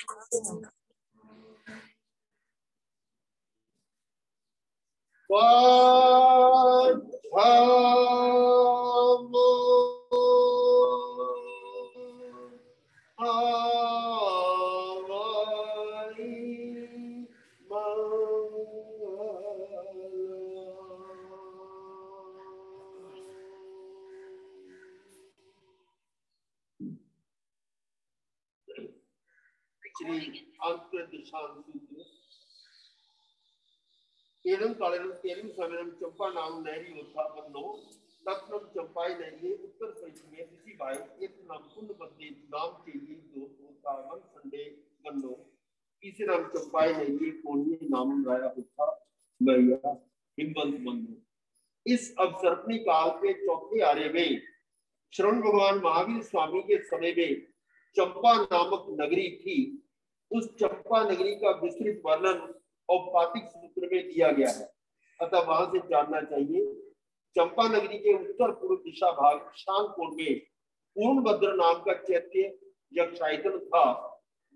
चंपा नाम नहरी उत्थापन्नो तत्नम चंपाई नहरी उत्तर पश्चिमे इसी भाई एक नाम कुंड बदले नाम के लिए दो उत्थापन संडे गन्नो इसे नाम चंपाई नहरी कोनी नाम राया उत्था मैया हिमवंत बंधु। इस अवसर्पणी काल के चौथे आर्य में श्रवण भगवान महावीर स्वामी के समय में चंपा नामक नगरी थी। उस चंपा नगरी का विस्तृत वर्णन औपातिक सूत्र में दिया गया है, अतः वहां से जानना चाहिए। चंपा नगरी के उत्तर पूर्व दिशा भाग शांतपुर में पूर्णभद्र नाम का चैत्य यक्षायतन था।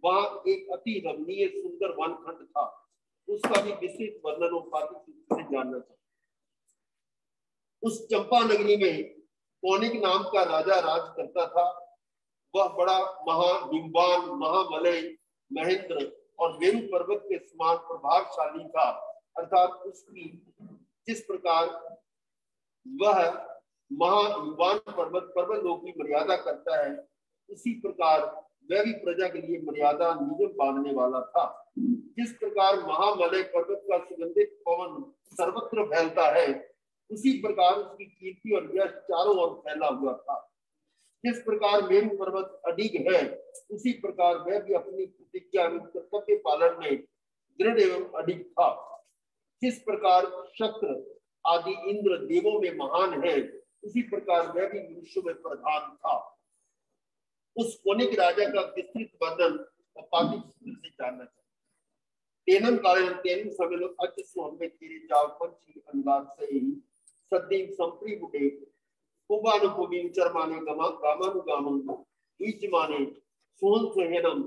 वहां एक अति रमणीय सुंदर वनखंड था, उसका भी विस्तृत वर्णन औपातिक सूत्र से जानना चाहिए। उस चंपा नगरी में पौनिक नाम का राजा राज करता था। वह बड़ा महाहिमवान, महामलय, महेंद्र और मेरु पर्वत के समान प्रभावशाली था। अर्थात उसकी जिस प्रकार वह महाहिमवान पर्वत लोक की मर्यादा करता है, उसी प्रकार वह भी प्रजा के लिए मर्यादा नियम बांधने वाला था। जिस प्रकार महामलय पर्वत का सुगंधित पवन सर्वत्र फैलता है, उसी प्रकार उसकी कीर्ति और यश चारों ओर फैला हुआ था। जिस प्रकार मेरु पर्वत अडिग है, उसी प्रकार वह भी अपनी प्रतिज्ञा एवं कर्तव्य पालन में दृढ़ एवं अडिग था। जिस प्रकार शक्र आदि इंद्र देवों में महान है, उसी प्रकार वह भी मनुष्यों में प्रधान था। उस कोनिक राजा का विस्तृत वर्णन औपातिक सूत्र से जानना चाहिए। तेनम कालेन तेनम समेलो अच स्वमे तेरे जाव पंची अंगार से ही सद्दीम संप्री बुटे कुबानुकुबीम चरमाने गामानुगामं ईजमाने सोहन सोहेनम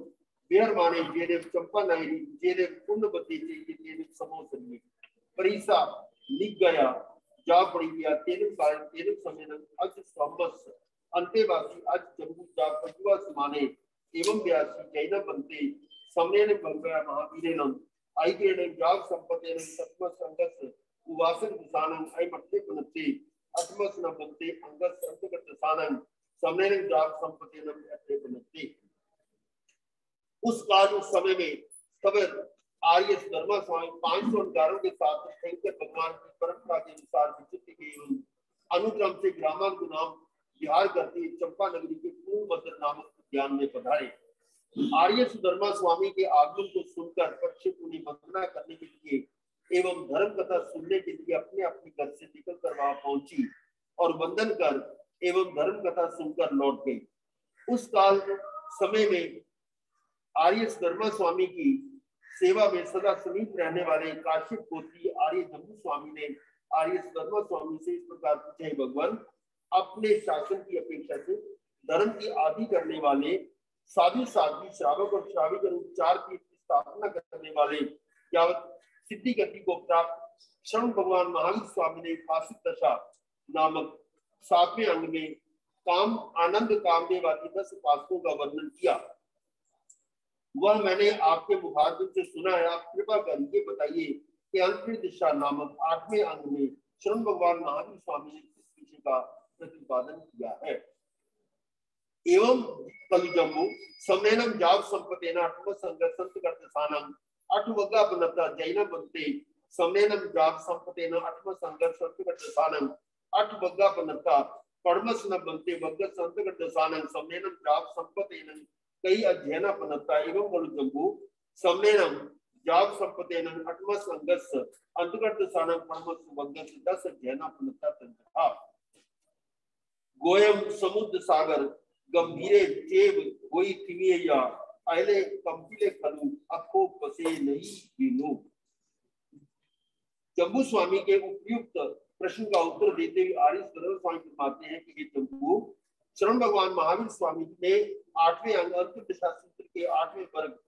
बेहरमाने जेरे चंपा नायरी जेरे कुंडबती जेरे समोसन्नी परिसा लिख गया जा पड़ी गया तेरे कारण तेरे समेनम अज स्वमस अंतेवासी अज जम्बू जा पजुआ समाने एवं व्यासी जैन बनते समेन भंगया महावीरेनम आइकेन जाग संपतेन सत्म संगस उवासन दिसानम आई मट्टे पनते अथमस न बनते अंगस संतगत दिसानम समेन जाग संपतेनम अट्टे पनते। उस काल उस समय में तब आर्य धर्मा स्वामी 511 के साथ शंकर भगवान की परंपरा के अनुसार विचित्र के अनुक्रम से ग्रामांग नाम विहार करते चंपा नगरी के पूर्णभद्र नामक उद्यान में पधारे। आर्य सुधर्मा स्वामी के आगमन को सुनकर पक्षी उन्हें वंदना करने के लिए एवं धर्म कथा सुनने के लिए अपने अपने घर से निकलकर वहां पहुंची और वंदन कर एवं धर्म कथा सुनकर लौट गई। उस काल समय में आर्य धर्मा स्वामी की सेवा में सदा समीप रहने वाले काश्यप गोत्री आर्य जम्बू स्वामी ने आर्य धर्मा स्वामी से इस प्रकार पूछा, भगवान अपने शासन की अपेक्षा से धर्म की आदि करने वाले साधु साध्वी श्रावक और श्राविक चार की स्थापना करने वाले यावत सिद्धि गति को प्राप्त श्रवण भगवान महावीर स्वामी ने फासिक दशा नामक 7वें अंग में काम आनंद कामदेव आदि 10 उपासकों का वर्णन किया। वह मैंने आपके मुखारबिंद से सुना है। आप कृपा करके बताइए कि अंतरिक्ष दिशा नामक 8वें अंग में श्रवण भगवान महावीर स्वामी ने किस विषय का प्रतिपादन किया है। एवं कलुजम्बु सम्मेनम जाव संपतेन अठम संग संत कर्तसानम अठवग्गा बनता जैन बनते सम्मेनम जाव संपतेन अठम संग संत कर्तसानम अठवग्गा बनता कर्मस न बनते वग्ग संत कर्तसानम सम्मेनम जाव संपतेन कई अध्ययन बनता एवं कलुजम्बु सम्मेनम जाव संपतेन अठम संगस अंतकर्तसानम कर्मस वग्ग 10 अध्ययन बनता तथा गोयम समुद्र सागर गंभीरे जेब कोई थिमिया अहले कंपिले खलु अखो बसे नहीं बिनु। जम्बू स्वामी के उपयुक्त प्रश्न का उत्तर देते हुए आर्य सरल स्वामी फरमाते हैं कि ये जम्बू श्रवण भगवान महावीर स्वामी ने 8वें अंग अंतरिक्ष सूत्र के 8वें वर्ग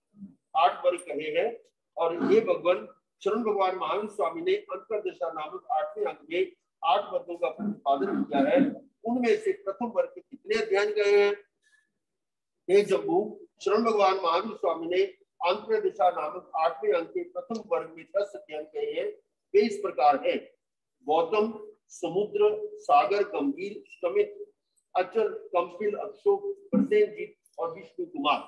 8 वर्ग कहे हैं। और ये भगवान शरण भगवान महावीर स्वामी ने अंतर्दशा नामक 8वें अंग में 8 वर्गों का प्रतिपादन किया है। उनमें से प्रथम वर्ग के कितने अध्ययन गए हैं? हे जम्बू, शरण भगवान महावीर स्वामी ने अंतर्दशा नामक 8वें अंग के प्रथम वर्ग में 10 अध्ययन गए हैं। वे इस प्रकार है: गौतम, समुद्र, सागर, गंभीर, समित, अचल, कंपिल, अक्षोक, प्रसेनजीत और विष्णु कुमार।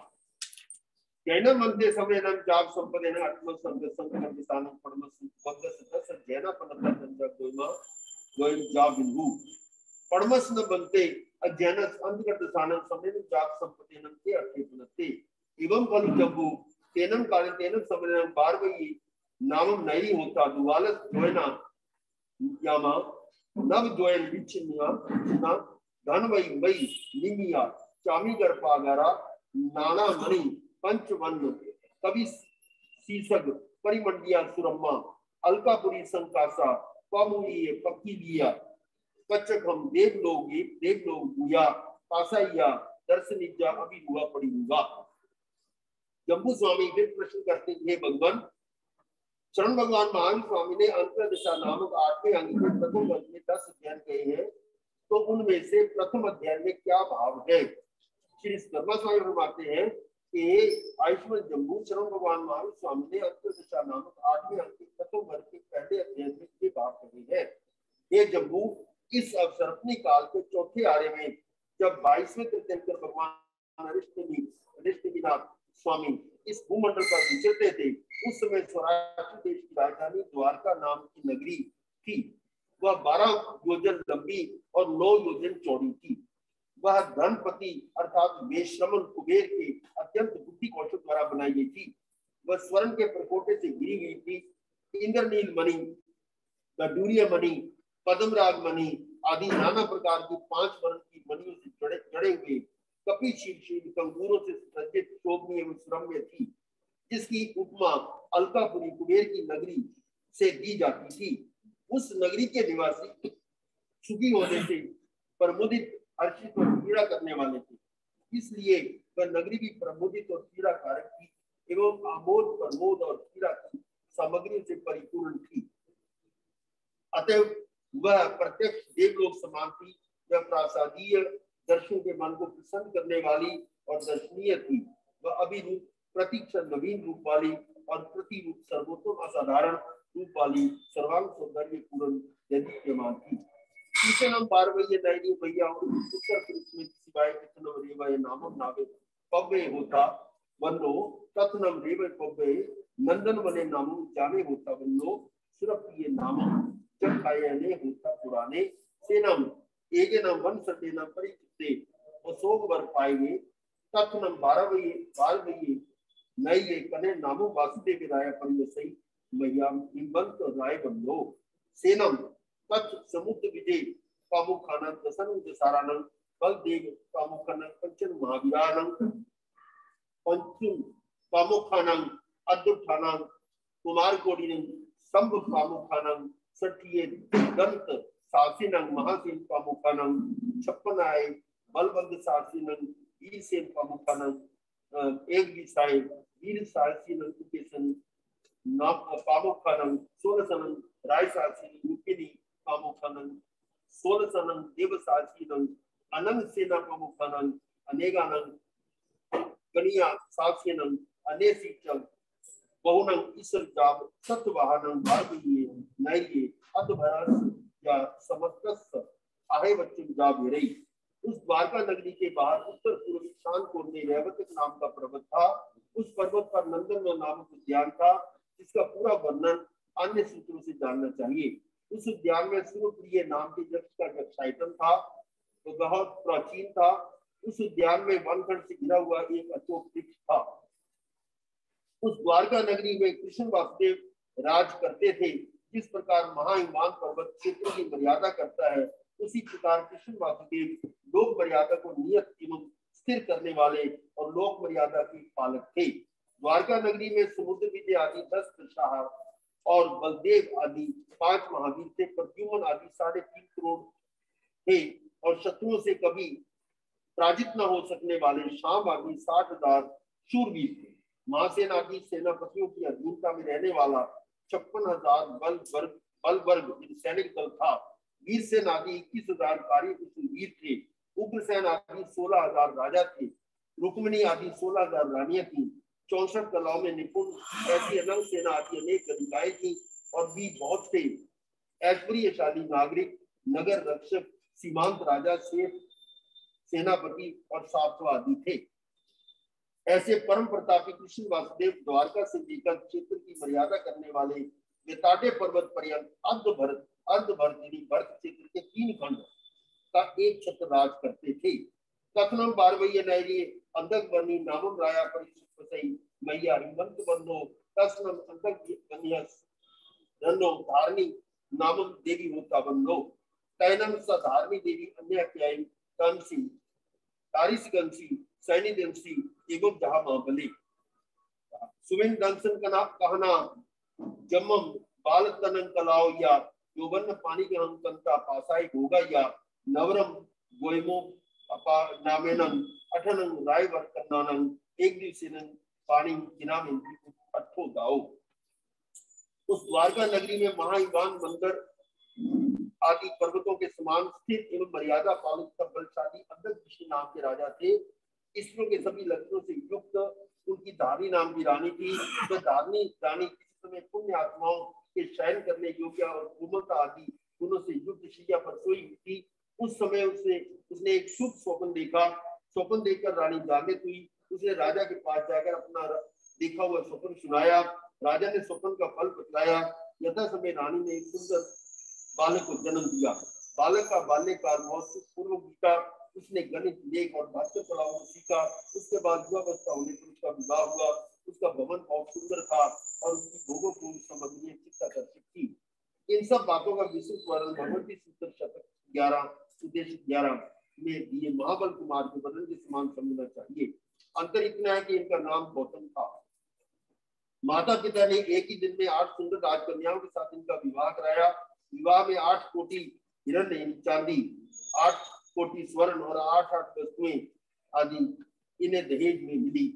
जैन मंत्रे समय नाम जाप संपदे न आत्म संग संग दिशानं पड़मस वंदस दस जैना पनता संजय गोइमा गोइम जाप बिंदु पड़मस न बनते अध्ययनस अंधगत दिशानं समय न जाप संपदे न के अर्थे बनते एवं खलु जम्बू तेनम काले तेनम समय नाम बारवई नामम नहीं होता दुवालस जोयना यामा नव जोयन विचिन्या ना धन वई मई निमिया चामी गर्भागारा नाना मणि पंचवन कवि सीसग परिमंडिया सुरम्मा अलकापुरी संकासा पमुई पक्कीलिया कच्चकम देवलोग गुया पासाइया दर्शनिजा अभी हुआ पड़ी होगा। जम्बू स्वामी फिर प्रश्न करते हैं, भगवान शरण भगवान महावीर स्वामी ने अंतर्दशा नामक 8वें अंग के प्रथम वर्ग में 10 अध्ययन किए हैं, तो उनमें से प्रथम अध्ययन में क्या भाव है? श्री धर्मा स्वामी फरमाते हैं कि आयुष्मान जम्बू शरण भगवान महावीर स्वामी ने अंतर्दशा नामक 8वें अंग के प्रथम वर्ग के पहले अध्ययन में ये भाव कहे हैं। ये जम्बू इस अवसर्पणी काल के चौथे आर्य में जब 22वें तीर्थंकर भगवान अरिष्टमीनाथ स्वामी इस भूमंडल पर विचरते थे, उस समय स्वराष्ट्र देश की राजधानी द्वारका नाम की नगरी थी। वह 12 योजन लंबी और 9 योजन चौड़ी थी। वह धनपति अर्थात वेश्रमण कुबेर के अत्यंत बुद्धि कौशल द्वारा बनाई गई थी। वह स्वर्ण के प्रकोटे से घिरी हुई थी। इंद्रनील मणि, गडूरिय मणि, पद्मराग मणि आदि नाना प्रकार की 5 वर्ण की मणियों से जड़े हुए कपिशील कंगूरों से सज्जित शोभनीय एवं सुरम्य थी, जिसकी उपमा अलकापुरी कुबेर की नगरी से दी जाती थी। उस नगरी के निवासी सुखी होने से प्रमुदित, हर्षित और पीड़ा करने वाले थे, इसलिए वह नगरी भी प्रमुदित और पीड़ा कारक थी एवं आमोद, प्रमोद और पीड़ा की सामग्री से परिपूर्ण थी। अतः वह प्रत्यक्ष देवलोक समान थी। वह प्रासादीय दर्शकों के मन को प्रसन्न करने वाली और दर्शनीय थी। वह अभिरूप, प्रतिक्षण नवीन रूप वाली और प्रतिरूप सर्वोत्तम असाधारण रूप वाली सर्वांग सौंदर्य पूर्ण दैदीप्यमान थी। तीसरे नाम पार्वती नैनी भैया और उत्तर पुरुष में सिवाय कितनम रेवय नामम नावे पव्वे होता वन्नो तत्नम रेवय पव्वे नंदन वने नामम जामे होता वन्नो सुरप्रिय नामम जब खायने होता पुराने सेनम एगे नाम वन सटे नाम परिचिते अशोक वर पाएंगे तत्नम बारवये नये कने नामो वासुदेव राय परिवसई मह्याम हिमंत राय बंधो सेनम तत् समुद्र विजय कामुखानंद दसन दसारानंद बलदेव कामुखानंद पंचन महावीरानंद पंचम कामुखानंद अद्भुतानंद कुमार कोडिनंद संभ कामुखानंद सठिये दंत सासिनंग महासेन कामुखानंद छप्पनाय बलबंद सासिनंग वीरसेन कामुखानंद एक विसाय वीर सासिनंग केसन नाम कामुखानंद सोलसनंग राय सासिनंग रुपिनी कामुखानंद सोलसनंग देव सासिनंग अनंत सेना कामुखानंद अनेगानंद कनिया सासिनंग अनेसिचंग बहुनंग ईश्वर जाब सत्वाहनंग भारतीय नैये अद्भरस या समस्तस आहे वचन जाब रही। उस द्वारका नगरी के बाहर उत्तर पूर्व ईशान कोण में रेवतक नाम का पर्वत था। उस पर्वत पर नंदन नामक उद्यान था, जिसका पूरा वर्णन अन्य सूत्रों से जानना चाहिए। उस उद्यान में सूर्यप्रिय नाम के वृक्ष का जक्षायतन था, तो बहुत प्राचीन था। उस उद्यान में वनखंड से घिरा हुआ एक अशोक वृक्ष था। उस द्वारका नगरी में कृष्ण वासुदेव राज करते थे। जिस प्रकार महाहिमान पर्वत क्षेत्र की मर्यादा करता है, उसी प्रकार कृष्ण वासुदेव लोक मर्यादा को नियत एवं स्थिर करने वाले और लोक मर्यादा के पालक थे। द्वारका नगरी में समुद्र विजय आदि 10 शाह और बलदेव आदि 5 महावीर थे। प्रद्युम्न आदि 3.5 करोड़ थे और शत्रुओं से कभी पराजित न हो सकने वाले शाम आदि 60,000 शूरवीर थे। महासेन आदि सेनापतियों की अधीनता में रहने वाला 56,000 बल वर्ग सैनिक दल था। वीर सेन आदि 21,000 कार्यकुशल वीर थे। उग्रसेन आदि 16,000 राजा थे। रुक्मिणी आदि 16,000 रानियां थी। 64 कलाओं में निपुण ऐसी अनंग सेना आदि अनेक गणिकाएं थी और भी बहुत थे ऐश्वर्यशाली नागरिक, नगर रक्षक, सीमांत राजा, सेठ, सेनापति और सातवा आदि थे। ऐसे परम प्रतापी कृष्ण वासुदेव द्वारका से लेकर क्षेत्र की मर्यादा करने वाले वेताटे पर्वत पर्यंत अर्धभरत क्षेत्र के 3 खंड का एक छत्र राज करते थे। कथनम बारवैया नैरी अंधक बनी नामम राया परिसई मैया हिमंत बंधो तस्नम अंधक बनियस धनो धारणी नामम देवी होता बंधो तैनम सधारणी देवी अन्य क्याई कंसी तारिस कंसी सैनी देवसी एवं जहां महाबली सुविन दंसन कना कहना जम्मम बाल तनन कलाओ या योबन पानी के हम कंता पासाई होगा या नवरम गोयमो अपा नामेनन अठनन राय वर्तनानन एक दिवसीनन पानी जिना में अठो दाओ। उस द्वारका नगरी में महाईवान मंदिर आदि पर्वतों के समान स्थित एवं मर्यादा पालित बलशाली अंधक नाम के राजा थे। ईश्वरों के सभी लक्षणों से युक्त उनकी धारणी नाम की रानी थी। जो धारणी रानी किसी समय पुण्य आत्माओं के शयन करने योग्य और कोमलता आदि गुणों से युक्त शैया पर सोई हुई थी। उस समय उसने एक शुभ स्वप्न देखा। स्वप्न देखकर रानी जागृत हुई। उसने राजा के पास जाकर अपना देखा हुआ स्वप्न सुनाया। राजा ने स्वप्न का फल बतलाया। यथा समय रानी ने एक सुंदर बालक को जन्म दिया। बालक का बाल्यकाल बहुत पूर्व बीता। उसने गणित, लेख और भाष्य पढ़ाना सीखा। उसके बाद युवावस्था होने पर उसका विवाह हुआ। उसका भवन बहुत सुंदर था और उसकी भोगोपूर्ण सामग्री चित्ताकर्षक थी। इन सब बातों का विस्तृत वर्णन भगवती सूत्र शतक 11 उद्देश्य 11 में दिए महाबल कुमार के वर्णन के समान समझना चाहिए। अंतर इतना है कि इनका नाम गौतम था। माता पिता ने एक ही दिन में 8 सुंदर राजकन्याओं के साथ इनका विवाह कराया। विवाह में 8 कोटि हिरण्य चांदी, 8 कोटि स्वर्ण और 8 वस्तुएं आदि इन्हें दहेज में मिली।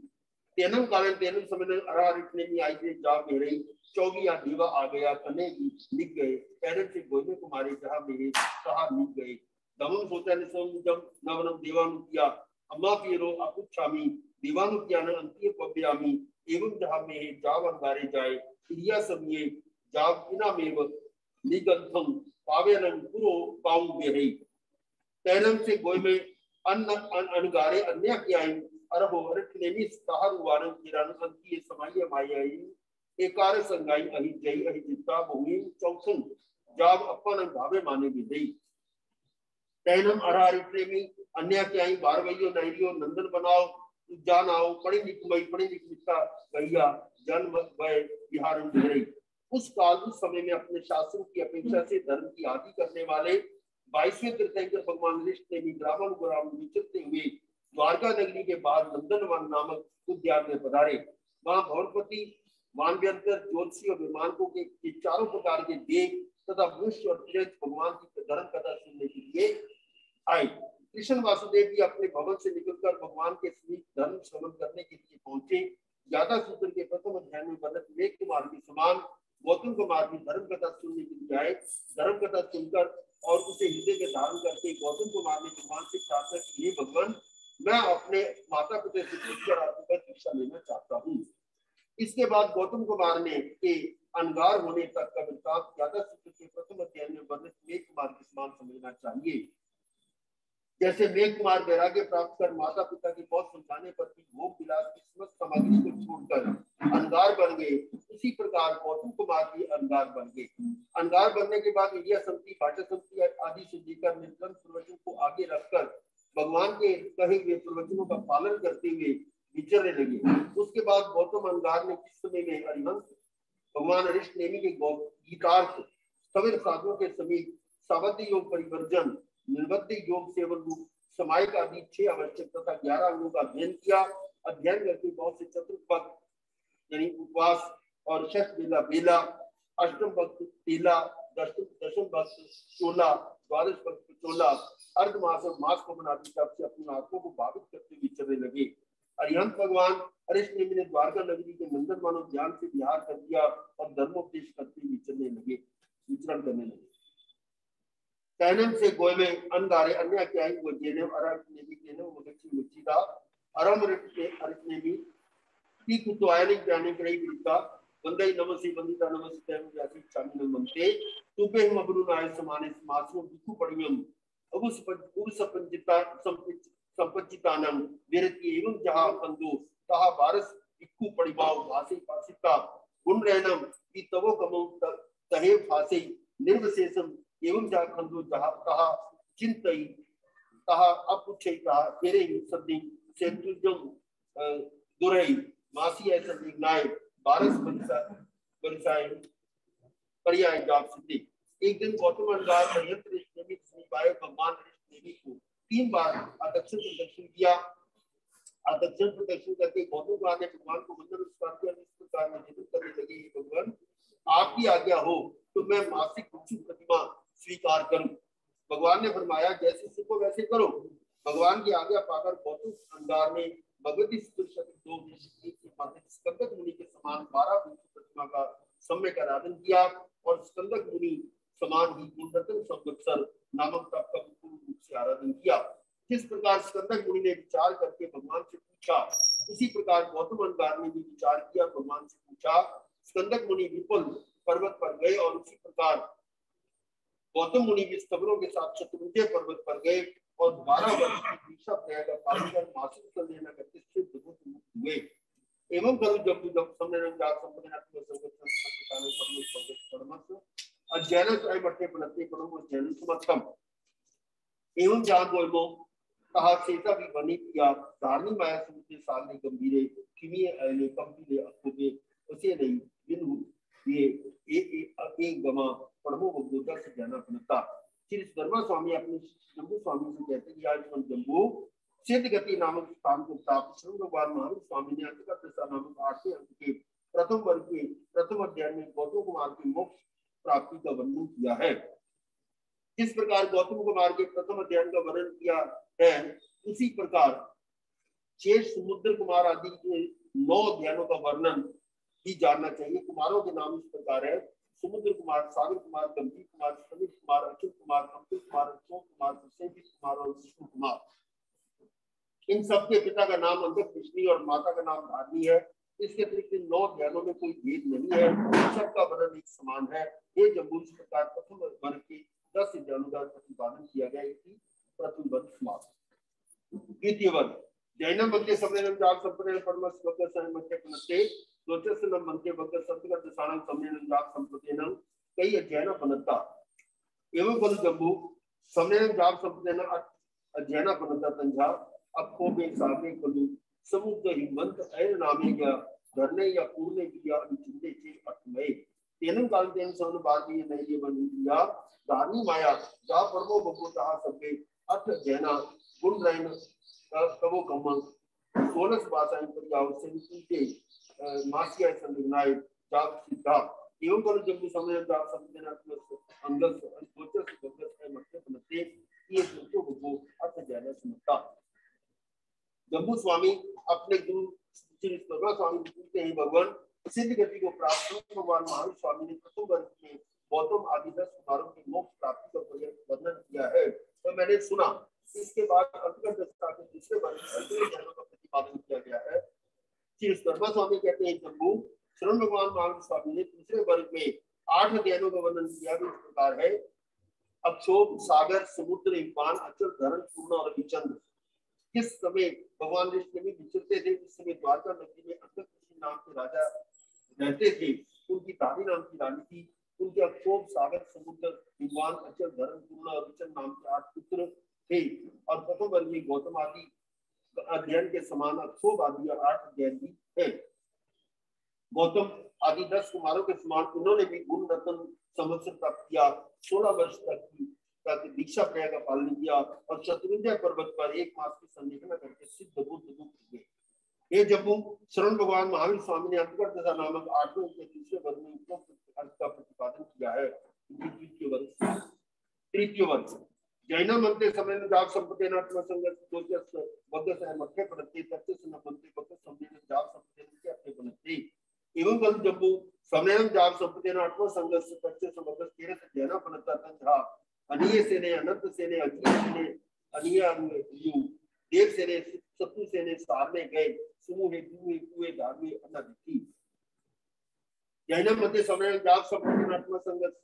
तेनम कालन तेनम समय अरारिटने में आई से जा में रही 24 दीवा आ गया कने लिख गए पैरन से गोने को मारे जहां मेरे कहा लिख गए दमन सोचा ने जब नवनम देवानु किया अम्मा पीरो अपुच्छामी देवानु किया न अंतिय पव्यामी एवं जहां में जाव अंगारे जाए क्रिया समिये जाव इना मेव निगंथम पावेनम पुरो पाऊ बेहई तैनम से गोय में अन्न अनगारे अन्य कियाई अरहो अरठनेमी सहार वारन किरण अंतिय समाय मायाई एकार संगाई अहि जई अहि जिता बहुमी चौथन जाब अपन भावे माने विदई तैनम अरारि प्रेमी अन्य क्याई बारवैयो नैरियो नंदन बनाओ जान आओ पढ़ी लिखा गैया जन्म वय बिहार रही। उस काल उस समय में अपने शासन की अपेक्षा से धर्म की आदि करने वाले 22वें तीर्थंकर भगवान ऋषि ग्रामन गुराम विचरते हुए द्वारका नगरी के बाद नंदनवन नामक उद्यान में पधारे। वहां भवनपति मानव्यंतर ज्योतिषी और विमानकों के चारों प्रकार के देव तथा मनुष्य और तीर्थ भगवान की धर्म कथा सुनने के लिए आए। कृष्ण वासुदेव भी अपने भवन से निकलकर भगवान के समीप धर्म श्रवण करने के लिए पहुंचे। ज्ञाता सूत्र के प्रथम अध्याय में वर्णित मेघ कुमार के समान गौतम कुमार भी धर्म कथा सुनने के लिए आए। धर्म कथा सुनकर और उसे हृदय में धारण करके गौतम कुमार ने भगवान से प्रार्थना की, हे भगवान, मैं अपने माता पिता से पूछकर आपके पास शिक्षा लेना चाहता हूँ। इसके बाद गौतम कुमार ने के अनगार होने तक का वृत्तांत ज्ञाता सूत्र के प्रथम अध्याय में वर्णित मेघ कुमार के समान समझना चाहिए। जैसे मेघ कुमार वैराग्य प्राप्त कर माता पिता की बहुत समझाने पर भी भोग विलास की समस्त सामग्री को छोड़कर अनगार बन गए, उसी प्रकार गौतम कुमार भी अनगार बन गए। अनगार बनने के बाद विद्या संति, भाषा संति आदि से लेकर निर्गम प्रवचन को आगे रखकर भगवान के कहे हुए प्रवचनों का पालन करते हुए विचरने लगे। उसके बाद गौतम अनगार ने किस समय में हरिवंश भगवान ऋषि के गीतार्थ सविर साधुओं के समीप सावध्य योग परिवर्जन, निर्बद्ध योग सेवन रूप समायिक आदि 6 आवश्यक तथा 11 अंगों का अध्ययन किया। अध्ययन करके बहुत से चतुर्पद यानी उपवास और शत बेला, अष्टम भक्त तेला, दशम भक्त चोला, द्वादश भक्त चोला, अर्धमास और मास को बनाते से अपनी आत्मा को भावित करते हुए चलने लगे। अरिहंत भगवान अरिष्टनेमि ने द्वारका नगरी के नंदन मानव ज्ञान से विहार कर दिया और धर्मोपदेश करते विचरण करने लगे। तैनम से गोय में अनगारे अन्य क्या ही वो जेने अरब ने भी केने वो दक्षिण मुचिदा अरम अरिष्टनेमि की कुतवायनी ज्ञानी कई विरुद्धा वंदे नमसी वंदिता नमसी तैम जाति चामिन मनते तुबे हम अबनु नाय समाने समासो बिकु पड़ियम संपचितानम विरति एवं जहां कंदो तहा बारस इक्कू पड़िबाव भासे पासिता गुण रहनम की तवो कमो तहे फासे निर्वशेषम एवं जहां कंदो जहां तहा चिंतई तहा अपुच्छई तहा तेरे सद्दि सेंतुजम दुरई मासी ऐसा निगनाय बारस बरसाए पर्याय जाप सिद्धि। एक दिन गौतम अंगार पर्यंत ऋषि ने भगवान ऋषि को 3 बार अदक्षिण प्रदक्षिण किया। अदक्षिण प्रदक्षिण करके गौतम कुमार ने भगवान को वंदन नमस्कार किया। इस प्रकार निवेदन करने लगे, भगवान आपकी आज्ञा हो तो मैं मासिक भिक्षु प्रतिमा स्वीकार करूं। भगवान ने फरमाया जैसे सीखो वैसे करो। भगवान की आज्ञा पाकर गौतम अंगार ने भगवती स्कंदक मुनि के समान 12 भिक्षु प्रतिमा का सम्यक आराधन किया और स्कंदक मुनि समान ही गुणरत्न संवत्सर नामक तप का पूर्ण रूप से आराधन किया। जिस प्रकार स्कंदक मुनि ने विचार करके भगवान से पूछा, उसी प्रकार गौतम अंगार ने भी विचार किया, भगवान से पूछा। स्कंदक मुनि विपुल पर्वत पर गए और उसी प्रकार गौतम मुनि भी स्तंभों के साथ शत्रुंजय पर्वत पर गए और 12 वर्ष की दीक्षा प्रयाग पालन कर मासिक संलेना करके सिद्ध मुक्त हुए। एवं करो जब सम्मेलन जात संपन्न अध्ययन चाहे बढ़ते बनते पढ़ो अध्ययन समर्थम एवं जान बोलो कहा सेता भी बनी किया धारणी माया समुद्र सागरी गंभीरे किमिए अले कंपीले अखोगे उसे नहीं बिन ये एक गमा पढ़ो बगोदा से जाना बनता। श्री धर्मा स्वामी अपने जम्बू स्वामी से कहते हैं आज हम जम्बू सिद्ध गति नामक स्थान को प्राप्त श्री भगवान महावीर स्वामी ने अंतका दशा नामक 8वें अंक के प्रथम वर्ग के प्रथम अध्याय में गौतम कुमार की मोक्ष प्राप्ति का वर्णन किया है। इस प्रकार गौतम कुमार के प्रथम अध्याय का वर्णन किया है, उसी प्रकार शेष समुद्र कुमार आदि के 9 अध्यायों का वर्णन भी जानना चाहिए। कुमारों के नाम इस प्रकार है, समुद्र कुमार, सागर कुमार, गंभीर कुमार, समीर कुमार, अखिल कुमार, कंपिल कुमार, अशोक कुमार, प्रसेनजीत कुमार और विष्णु कुमार। इन सबके पिता का नाम अंधक विष्णु और माता का नाम धारणी है। इसके अतिरिक्त 9 अध्यायों में कोई भेद नहीं है, सबका वर्णन एक समान है। ये जम्बू इस प्रकार प्रथम वर्ग के 10 अध्यायों का प्रतिपादन किया गया है। प्रथम वर्ग समाप्त। द्वितीय वर्ग जैनम मध्य सम्मेलन जाग संप्रदाय परमस वक्र सहमत्य पनते दोचसनम मध्य वक्र सत्य दशानम सम्मेलन जाग संप्रदायन कई अध्ययन बनता एवं बल जम्बू सम्मेलन जाग संप्रदायन अध्ययन बनता तंजा अब को में सामने कलू समुद्र हिमंत ऐन नामे या धरने या पूर्णे किया चिंते के अटमय तेनम काल तेन सन बादी नहीं बनिया दानी माया जा परमो बगोता सबे अर्थ जैना गुण रैन कबो कमल 16 भाषाएं पर जाओ से मासिया संगनाय जाप सिद्धा एवं कर जब समय जाप संगना अंगल सोचस भगत है मत बनते ये सोचो बगो अर्थ जैना समझता। जम्बू स्वामी अपने गुरु श्री भगवान स्वामी पूछते हैं, भगवान सिद्ध गति को प्राप्त भगवान महावीर स्वामी ने प्रथम वर्ग में गौतम आदि 10 कुमारों की मोक्ष प्राप्ति का वर्णन किया है तो मैंने सुना। इसके बाद अंतर्गत दशा के दूसरे वर्ग में ज्ञानों का प्रतिपादन किया गया है। श्री धर्मा स्वामी कहते हैं, जम्बू श्रवण भगवान महावीर स्वामी ने दूसरे वर्ग में 8 अध्यायों का वर्णन किया। इस प्रकार है, अक्षोभ, सागर, समुद्र, हिमपान, अचल, धरण, पूर्ण और विचंद्र। जिस समय भगवान ऋषि विचरते थे उस समय द्वारका नगरी में अंधक नाम के राजा रहते थे। उनकी दादी नाम की रानी थी। उनके अक्षोभ, सागर, समुद्र, हिमवान, अचल, धरण, पूर्ण और विचन नाम के 8 पुत्र थे और प्रथम वर्ग में गौतम आदि अध्ययन के समान अक्षोभ आदि 8 अध्ययन भी है। गौतम आदि 10 कुमारों के समान उन्होंने भी गुण रत्न संवत्सर प्राप्त किया। 16 वर्ष तक दीक्षा प्रयाग का पालन किया और शत्रुंजय पर्वत पर 1 मास की संलेखना करके सिद्ध बुद्ध हुए। ये जम्बू श्रवण भगवान महावीर स्वामी ने अंतर्गत दशा नामक 8वें के दूसरे वर्ग में उपरोक्त अर्थ का प्रतिपादन किया है। तृतीय वर्ग जैनमन्ते समयेन जाग संपत्तेन आत्मसंगत दोषस्य वद्यस्य मध्य प्रत्यय तस्य संबंधे वद्य समयेन जाग संपत्तेन के अपने बनते एवं कल जब समयेन जाग संपत्तेन आत्मसंगत तस्य संबंध तेरे से जैन बनता तंधा अनीय सेने अनंत सेने अजीय सेने अनीय यु देव सेने शत्रु सेने सारने गए समूह दुए कुए धार्मी अनदिति जैनमन्ते समयेन जाग संपत्तेन आत्मसंगत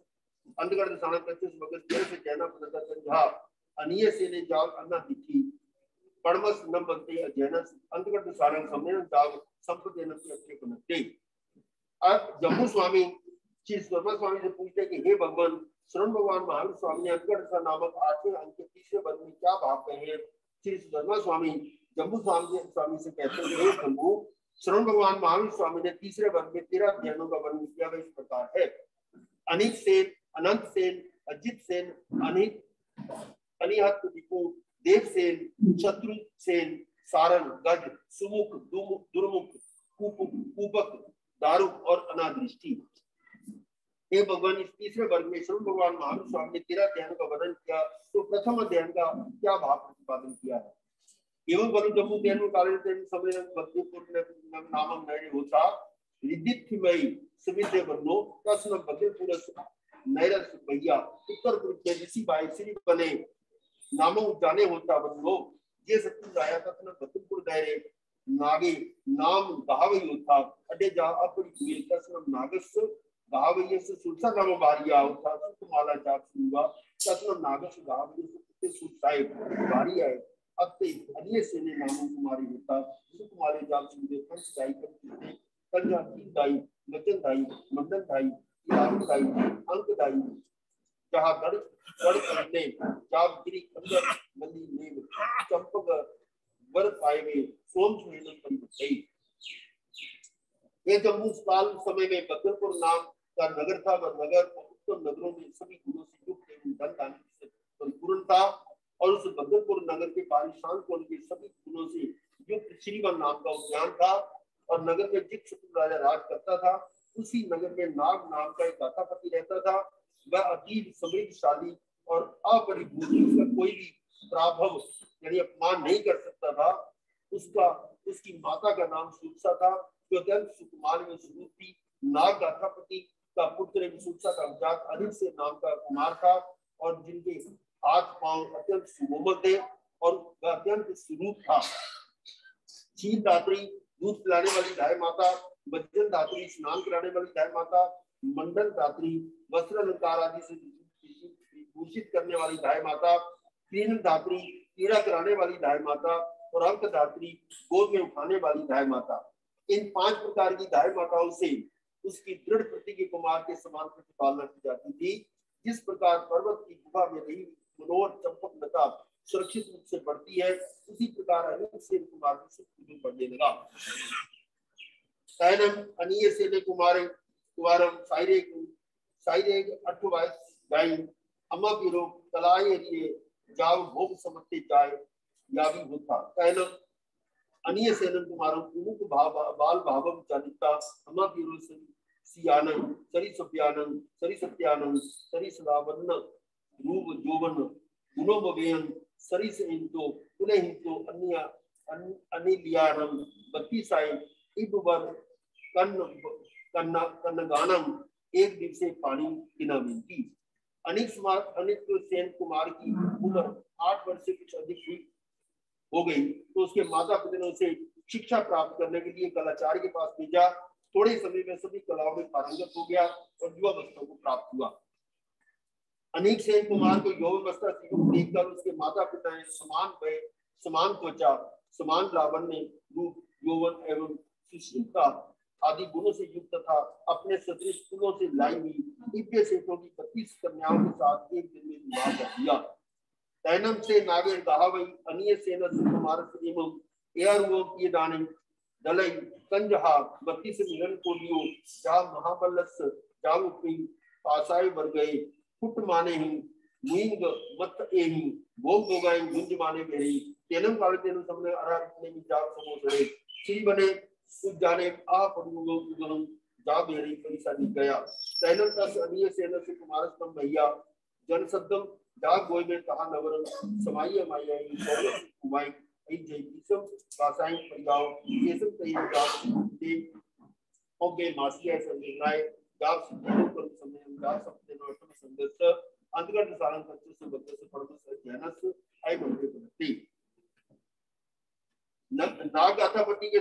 अंधगढ़ साना तस्य संबंध तेरे से जैन बनता तंधा अनीय सेने जाग अनदिति परमस न बनते अजैनस अंतर्गत सारंग सम्मेलन जाग संपत्तेन के अपने बनते। अब जम्मू स्वामी श्री स्वर्मा स्वामी से पूछते कि हे भगवान शरण भगवान महावीर स्वामी ने अंतर्गत नामक 8वें अंक के तीसरे वर्ग में क्या भाव कहे हैं। श्री स्वर्मा स्वामी जम्मू स्वामी से कहते हैं हे प्रभु शरण भगवान महावीर स्वामी ने तीसरे वर्ग में 13 अध्ययनों का वर्णन किया वह इस प्रकार है। अनिक सेन, अनंत सेन, अजित सेन, अनिहत विपुल, देवसेन, शत्रु सेन, सारंग, गज, सुमुख, दुर्मुख, कूपक, दारुक और अनादृष्टि। हे भगवान इस तीसरे वर्ग में शरण भगवान महावीर स्वामी ने 13 अध्ययनों का वर्णन किया तो प्रथम अध्ययन का क्या भाव प्रतिपादन किया है। एवं बलु जम्मू तेन काले तेन सम्मेलन बद्रीपुर नामक नैरे होता रिद्धिमयी समिति बनो तस्न बद्रीपुर नैरस भैया उत्तर पूर्व के ऋषि भाई श्री बने नामों जाने होता बनो ये सत्य आया तस्न बद्रीपुर नैरे नागे नाम गावई होता अडे जा अपरी हुए तस्न नागस गावई से सुरसा नाम बारिया होता सुमाला जाप सुनवा तस्न नागस गावई से सुरसाई बारिया है अत्ते अन्य सेने नामों कुमारी होता सुकुमारे जाप सुनते पंच दाई करते कन्या तीन दाई वचन दाई मंडन दाई इलाही दाई अंक दाई जहाँ गढ़ करने जाप गिरी कंदर मली नेव चंपक वर पाएवे सोम सुनेन परिवृत्ति। ये जम्मू काल समय में बदरपुर नाम का नगर था वह नगर उत्तर नगरों में सभी गुणों से युक्त एवं धन धान्य से परिपूर्ण था और उस बदरपुर नगर के पारिशान कोण के सभी गुणों से युक्त श्रीवन नाम का उद्यान था और नगर में जिस शत्रु राजा राज करता था उसी नगर में नाग नाम का एक दातापति रहता था। वह अतीब समृद्धशाली और अपरिभूत उसका कोई भी प्राभव यानी अपमान नहीं कर सकता था। उसकी माता का नाम सुरसा था जो अत्यंत सुकुमार में स्वरूप थी। नाग दातापति का पुत्र सुरसा का जात अनिल से नाम का कुमार था और जिनके हाथ पांव अत्यंत सुकोमल थे और वह अत्यंत स्वरूप था। क्षीर दात्री दूध पिलाने वाली गाय माता, वज्जन दात्री स्नान कराने वाली गाय माता, मंडल दात्री वस्त्र अलंकार आदि से भूषित करने वाली गाय माता, तीन दात्री पीड़ा कराने वाली गाय माता और अंक दात्री गोद में उठाने वाली गाय माता। इन 5 प्रकार की गाय माताओं से उसकी दृढ़ प्रति के कुमार के समान प्रतिपालना की जाती थी। जिस प्रकार पर्वत की गुफा में रही मनोहर चंपक लता सुरक्षित रूप से बढ़ती है उसी प्रकार अनिल सेन कुमार की बढ़ने लगा। अनीय सेने कुमारम साइरे 28 गाय अम्मा पीरो तलाए लिए जाव भोग समझते जाए या भी होता। कहनम अनीय सेनन कुमारम उमुक बाल भावम चालिता अम्मा पीरो सियानन सरी सत्यानन सरी सत्यानन सरी सदावन्न रूप जोवन गुणो बवेयन सरी से इंतो पुनः इंतो अन्य अनिलियारम बत्ती साई इबवर कन्नगानम एक दिवसे पानी बिना मिलती। अनिक सेन कुमार की उम्र 8 वर्ष से कुछ अधिक हुई हो गई तो उसके माता पिता ने उसे शिक्षा प्राप्त करने के लिए कलाचार्य के पास भेजा। थोड़े समय में सभी कलाओं में पारंगत हो गया और युवावस्था को प्राप्त हुआ। अनीक सेन कुमार को यौवनावस्था से युक्त देखकर उसके माता पिता ने समान भय, समान त्वचा, समान लावण्य, रूप, यौवन एवं सुशीलता आदि गुणों से युक्त था अपने सदृश फूलों से लाई हुई दिव्य सेठों की 32 कन्याओं के साथ एक दिन में विवाह कर दिया। तैनम से नागेर गाहवई अनीय सेना कुमार एवं एयरवो की दाने दलई कंजहा 32 मिलन कोलियो जा महाबलस जागुपी पासाई वर गए फुट माने ही मुइंग मत एही भोग भोगाई गुंज माने मेरी तेनम काल तेनु सबने अरा इतने में जाग समोसरे श्री बने उस जाने आप उगम जा मेरी परिसा गया। तैनम तस अनीय सेना से कुमार स्तंभ भैया जन सद्दम जाग गोय में कहा नवर समाई माई आई सौरभ कुमाई आई जय किसम वासाई परिगाव केसम तई जाग दे ओके मासी है संजय जाग सुनो कर समय जाग सप्ते नोटम संदेश अंतर्गत सारंग कच्चे से बच्चे से पढ़ने से जैनस आई मंदिर बनती नागाथापति के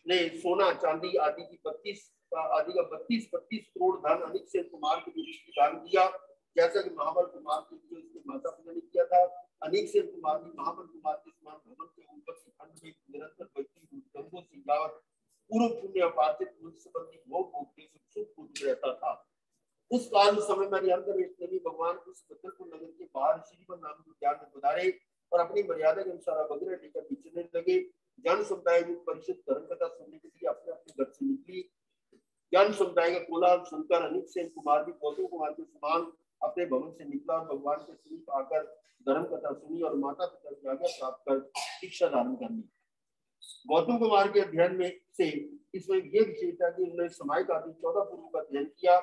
ने सोना चांदी आदि की 32 करोड़ धन अनिक सेन कुमार के लिए दान दिया, जैसा कि महाबल कुमार के लिए उसके माता पिता ने किया था। अनिक सेन कुमार ने महाबल कुमार के समान भवन के ऊपर की खंड में निरंतर बजती गंगों से गावत पूर्व पुण्य अपार्जित संबंधी भोग भोगते सुख पूर्ण रहता था। उस काल समय में अंतर्वेशनवी भगवान उस बदलपुर नगर के बाहर श्रीमन नाम के ज्ञान में पधारे और अपनी मर्यादा के अनुसार वगैरह लेकर बिचरने लगे। जन समुदाय में परिषद धर्म कथा सुनने के लिए अपने अपने घर से निकली। जन समुदाय का कोलाहल सुनकर अनिक सेन कुमार भी गौतम कुमार के समान अपने भवन से निकला और भगवान के समीप आकर धर्म कथा सुनी और माता पिता की आज्ञा प्राप्त कर दीक्षा धारण कर ली। गौतम कुमार के अध्ययन में से इसमें यह विशेषता कि उन्होंने समय का 14 पूर्व का अध्ययन किया,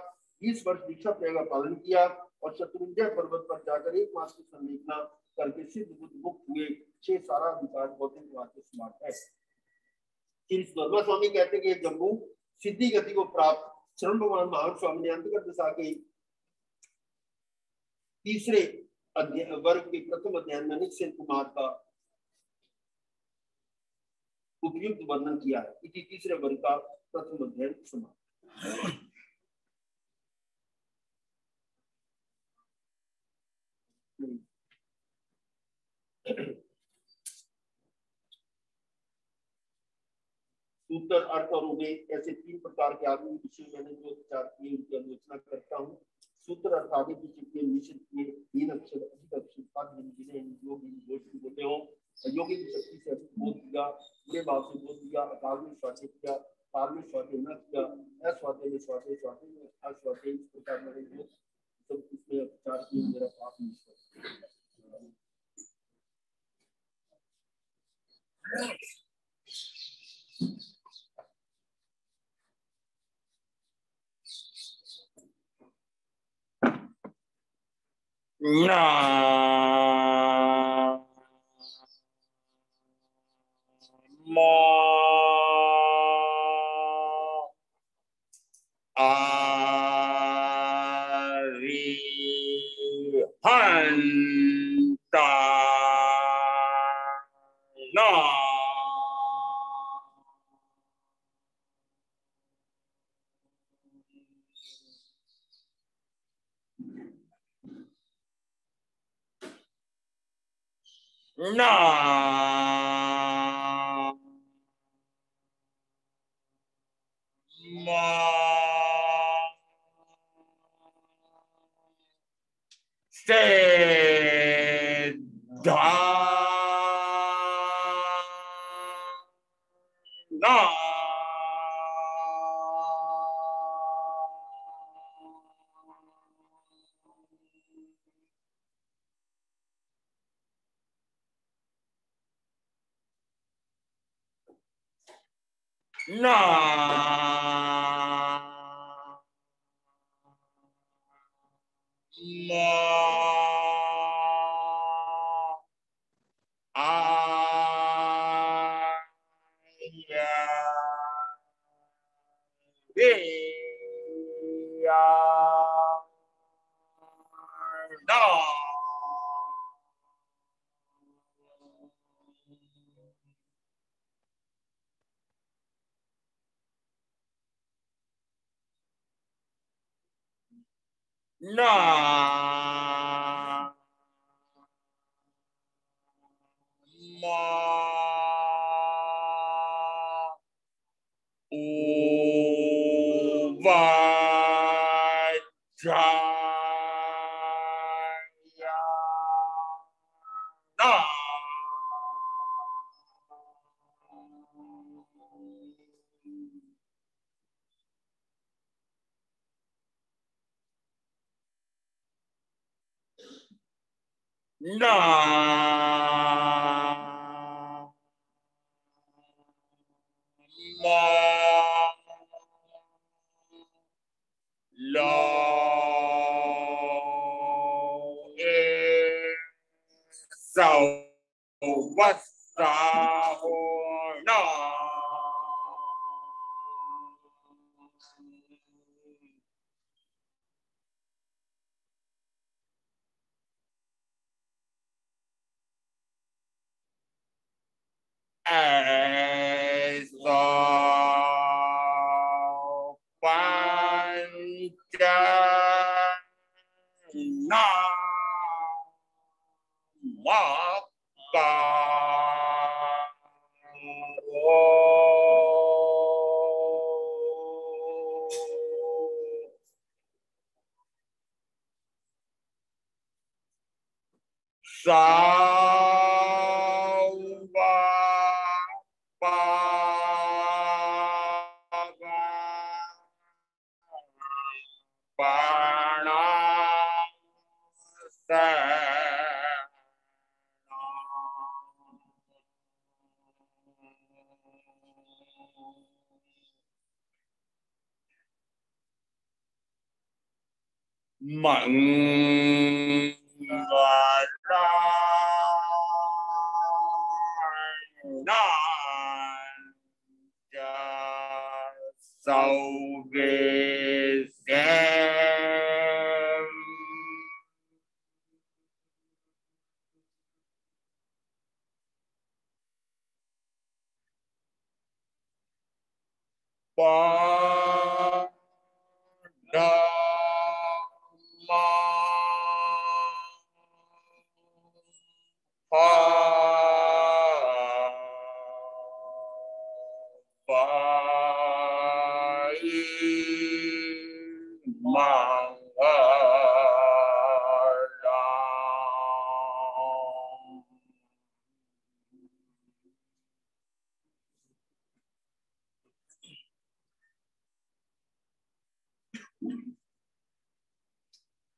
20 वर्ष दीक्षा प्रिय का पालन किया और शत्रुंजय पर्वत पर जाकर 1 मास की संलेखना करके सिद्ध बुद्ध मुक्त हुए। 6 सारा अधिकार गौतम कुमार के समान है। श्री वर्मा स्वामी कहते हैं कि जम्मू सिद्धि गति को प्राप्त शरण भगवान महान स्वामी ने अंतर्गत दशा के तीसरे वर्ग के प्रथम अध्ययन में अनिक सेन कुमार का उपयुक्त वर्णन किया है। इसी तीसरे वर्ग का प्रथम अध्ययन समाप्त। सूत्र अर्थ और उभय ऐसे 3 प्रकार के आदमी विषय मैंने जो विचार किए उनकी आलोचना करता हूँ। सूत्र अर्थ आदि के निश्चित किए 3 अक्षर अधिक अक्षर पद जिन्हें योगी जोशी बोलते हो योगी की शक्ति से अधिक बोध दिया, बुरे भाव से बोध दिया, अकाल में स्वाध्याय किया, काल में स्वाध्याय न किया, अस्वाध्याय में स्वाध्याय, स्वाध्याय में अस्वाध्याय, इस प्रकार मैंने जो सब इसमें विचार किए मेरा पाप निष्फल। ऐसा पंच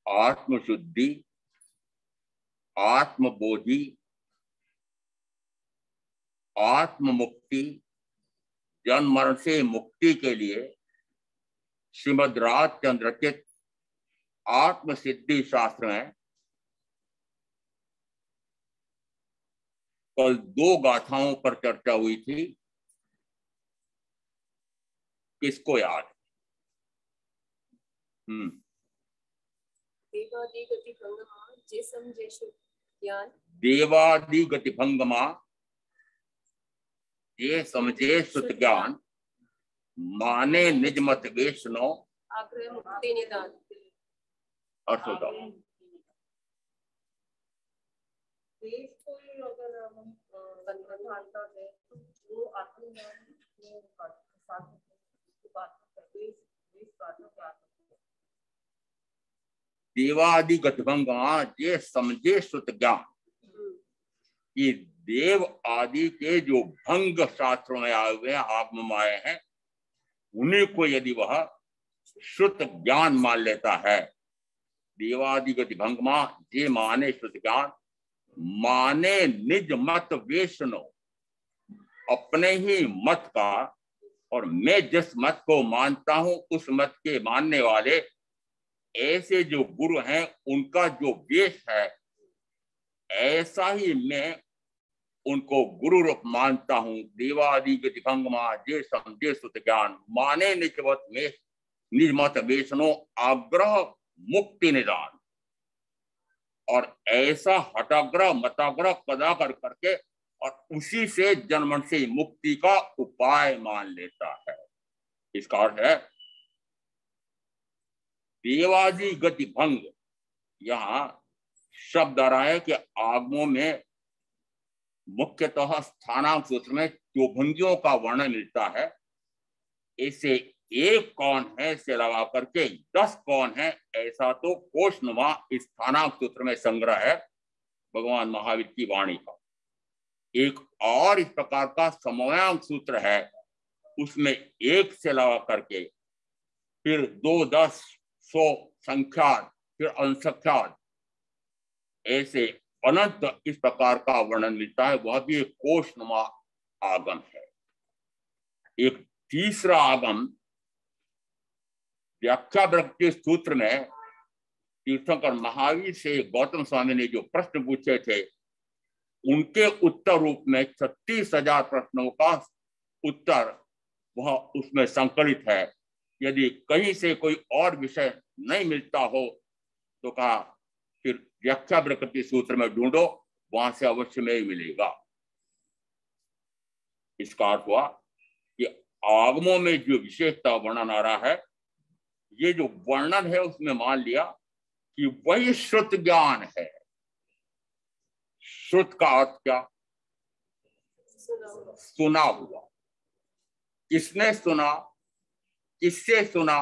आत्मशुद्धि, आत्मबोधि, आत्म मुक्ति, जन्म मरण से मुक्ति के लिए श्रीमद् राजचंद्र रचित आत्म सिद्धि शास्त्र में कल 2 गाथाओं पर चर्चा हुई थी। किसको याद? देवादि गति भंगमा जे समझे शुद्ध ज्ञान, देवादि गति भंगमा ये समझे शुद्ध ज्ञान, माने निज मत वैष्णो आग्रह मुक्ति निदान। अर्थ बताओ। देश को अगर हम बंधनता है तो वो आत्मज्ञान में साथ बात करते हैं। देवादि गतिभंगा ये समझे शुद्ध ज्ञान, ये देव आदि के जो भंग शास्त्रों में आए हुए हैं, आगम में आए हैं, उन्हीं को यदि वह शुद्ध ज्ञान मान लेता है, देवादि गति भंगमा ये माने शुद्ध ज्ञान, माने निज मत वैष्णो, अपने ही मत का, और मैं जिस मत को मानता हूं उस मत के मानने वाले ऐसे जो गुरु हैं उनका जो वेश है, ऐसा ही मैं उनको गुरु रूप मानता हूं। देवादि गति भंगमा जे समझे सुत ज्ञान, माने निजमत में निजमत वैष्णो आग्रह मुक्ति निदान। और ऐसा हटाग्रह मताग्रह कदागर करके और उसी से जन्म से मुक्ति का उपाय मान लेता है। इसका अर्थ है देवादि गति भंग, यहाँ शब्द आ रहा है कि आगमों में मुख्यतः स्थानांक सूत्र में जो भंगियों का वर्णन मिलता है, इसे एक कौन है से लगा करके 10 कौन है ऐसा तो कोशनुमा स्थानांक सूत्र में संग्रह है भगवान महावीर की वाणी का। एक और इस प्रकार का समवायांक सूत्र है, उसमें 1 से लगा करके फिर 2, 10, 100 संख्यात, फिर असंख्यात, ऐसे अनंत इस प्रकार का वर्णन मिलता है। वह भी एक कोशनुमा आगम है। एक तीसरा आगम व्याख्या वृत्ति सूत्र में तीर्थंकर महावीर से गौतम स्वामी ने जो प्रश्न पूछे थे, उनके उत्तर रूप में 36,000 प्रश्नों का उत्तर वह उसमें संकलित है। यदि कहीं से कोई और विषय नहीं मिलता हो तो कहा फिर व्याख्या प्रकृति सूत्र में ढूंढो, वहां से अवश्य में ही मिलेगा। इसका अर्थ हुआ कि आगमों में जो विशेषता वर्णन आ रहा है, ये जो वर्णन है उसमें मान लिया कि वही श्रुत ज्ञान है। श्रुत का अर्थ क्या? सुना हुआ। किसने सुना? किससे सुना?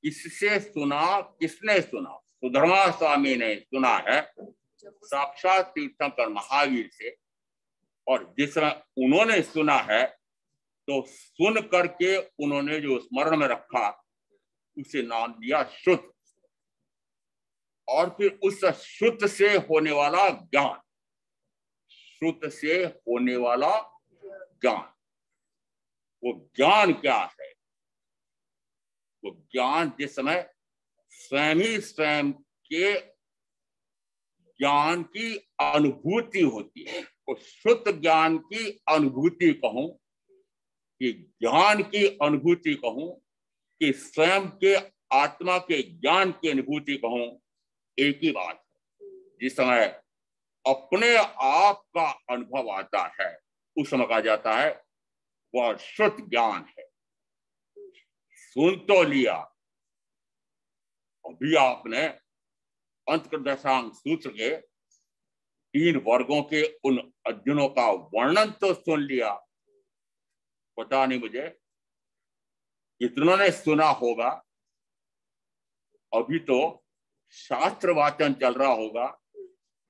किससे सुना? किसने सुना? सुधर्मा स्वामी ने सुना है साक्षात तीर्थंकर महावीर से, और जिस समय उन्होंने सुना है तो सुन करके उन्होंने जो स्मरण में रखा उसे नाम दिया श्रुत। और फिर उस श्रुत से होने वाला ज्ञान, श्रुत से होने वाला ज्ञान, वो ज्ञान क्या है? वो ज्ञान जिस समय स्वयं ही स्वयं के ज्ञान की अनुभूति होती है, वो श्रुत ज्ञान की अनुभूति कहूं कि ज्ञान की अनुभूति कहूं कि स्वयं के आत्मा के ज्ञान की अनुभूति कहूं, एक ही बात है। जिस समय अपने आप का अनुभव आता है उस समय कहा जाता है वह श्रुत ज्ञान है। सुन तो लिया, अभी आपने अंतर्दशांग सूत्र के 3 वर्गों के उन अध्ययनों का वर्णन तो सुन लिया। पता नहीं मुझे कितनों ने सुना होगा, अभी तो शास्त्र वाचन चल रहा होगा,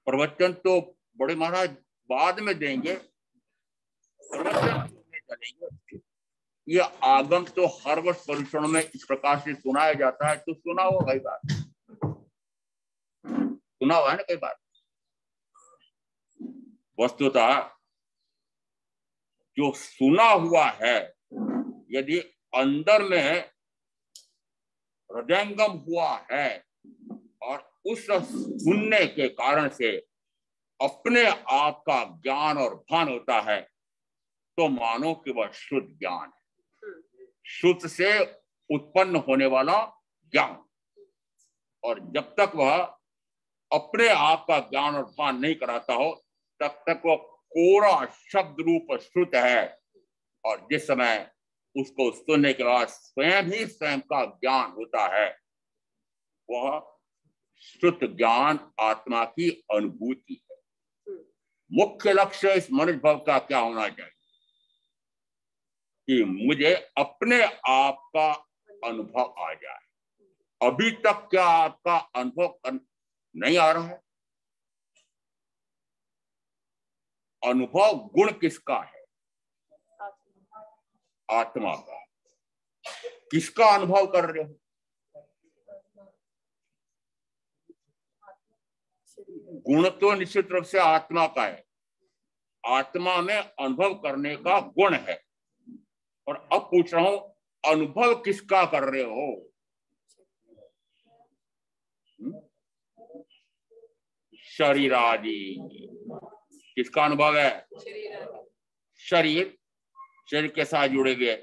प्रवचन तो बड़े महाराज बाद में देंगे, प्रवचन चलेंगे। ये आगम तो हर वर्ष परीक्षणों में इस प्रकार से सुनाया जाता है, तो सुना होगा कई बार, सुना हुआ है ना कई बार। वस्तुतः जो सुना हुआ है, यदि अंदर में हृदयंगम हुआ है और उस सुनने के कारण से अपने आप का ज्ञान और भान होता है, तो मानो कि वह शुद्ध ज्ञान है, शुद्ध से उत्पन्न होने वाला ज्ञान। और जब तक वह अपने आप का ज्ञान और भान नहीं कराता हो, तब तक वह कोरा शब्द रूप श्रुत है। और जिस समय उसको सुनने के बाद स्वयं ही स्वयं का ज्ञान होता है, वह श्रुत ज्ञान आत्मा की अनुभूति है। मुख्य लक्ष्य इस मनुष्य भव का क्या होना चाहिए कि मुझे अपने आप का अनुभव आ जाए। अभी तक क्या आपका अनुभव नहीं आ रहा है? अनुभव गुण किसका है? आत्मा का। किसका अनुभव कर रहे हो? गुण तो निश्चित रूप से आत्मा का है। आत्मा में अनुभव करने का गुण है। और अब पूछ रहा हूं, अनुभव किसका कर रहे हो? शरीर आदि। किसका अनुभव है? शरीर। शरीर के साथ जुड़े हुए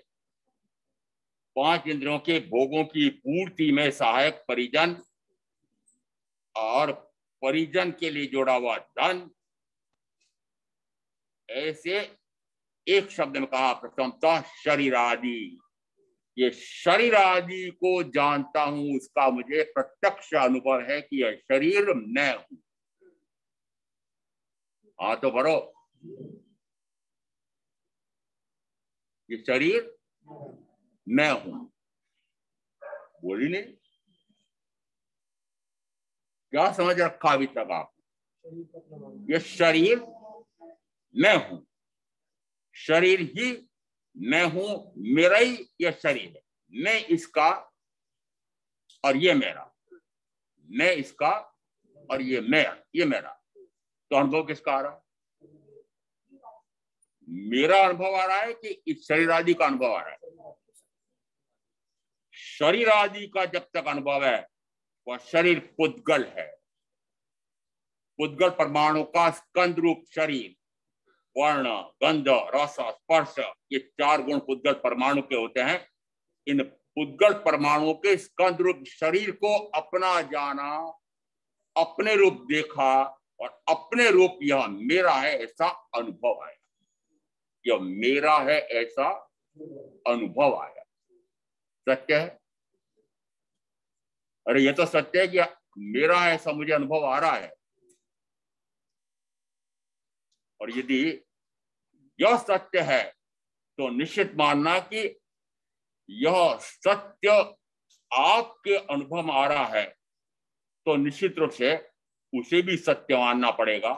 5 इंद्रियों के भोगों की पूर्ति में सहायक परिजन, और परिजन के लिए जोड़ा हुआ धन। ऐसे एक शब्द में कहा प्रथमतः शरीर आदि। ये शरीर आदि को जानता हूं, उसका मुझे प्रत्यक्ष अनुभव है कि यह शरीर मैं हूं। हाँ तो भरो, ये शरीर मैं हूं। बोली नहीं? क्या समझ रखा अभी तक आप? ये शरीर मैं हूं, शरीर ही मैं हूं, मेरा ही यह शरीर है। मैं इसका और ये मेरा, मैं इसका और ये मेरा। तो अनुभव किसका आ रहा है? मेरा अनुभव आ रहा है कि इस शरीर आदि का अनुभव आ रहा है? शरीर आदि का जब तक अनुभव है, वह शरीर पुद्गल है। पुद्गल परमाणु का स्कंद रूप शरीर, वर्ण, गंध, रस, स्पर्श, ये 4 गुण पुद्गल परमाणु के होते हैं। इन पुद्गल परमाणुओं के स्कंद रूप शरीर को अपना जाना, अपने रूप देखा और अपने रूप यह मेरा है ऐसा अनुभव आया। यह मेरा है ऐसा अनुभव आया। सत्य है? अरे ये तो सत्य है कि मेरा ऐसा मुझे अनुभव आ रहा है। और यदि यह सत्य है तो निश्चित मानना कि यह सत्य आपके अनुभव में आ रहा है, तो निश्चित रूप से उसे भी सत्य मानना पड़ेगा।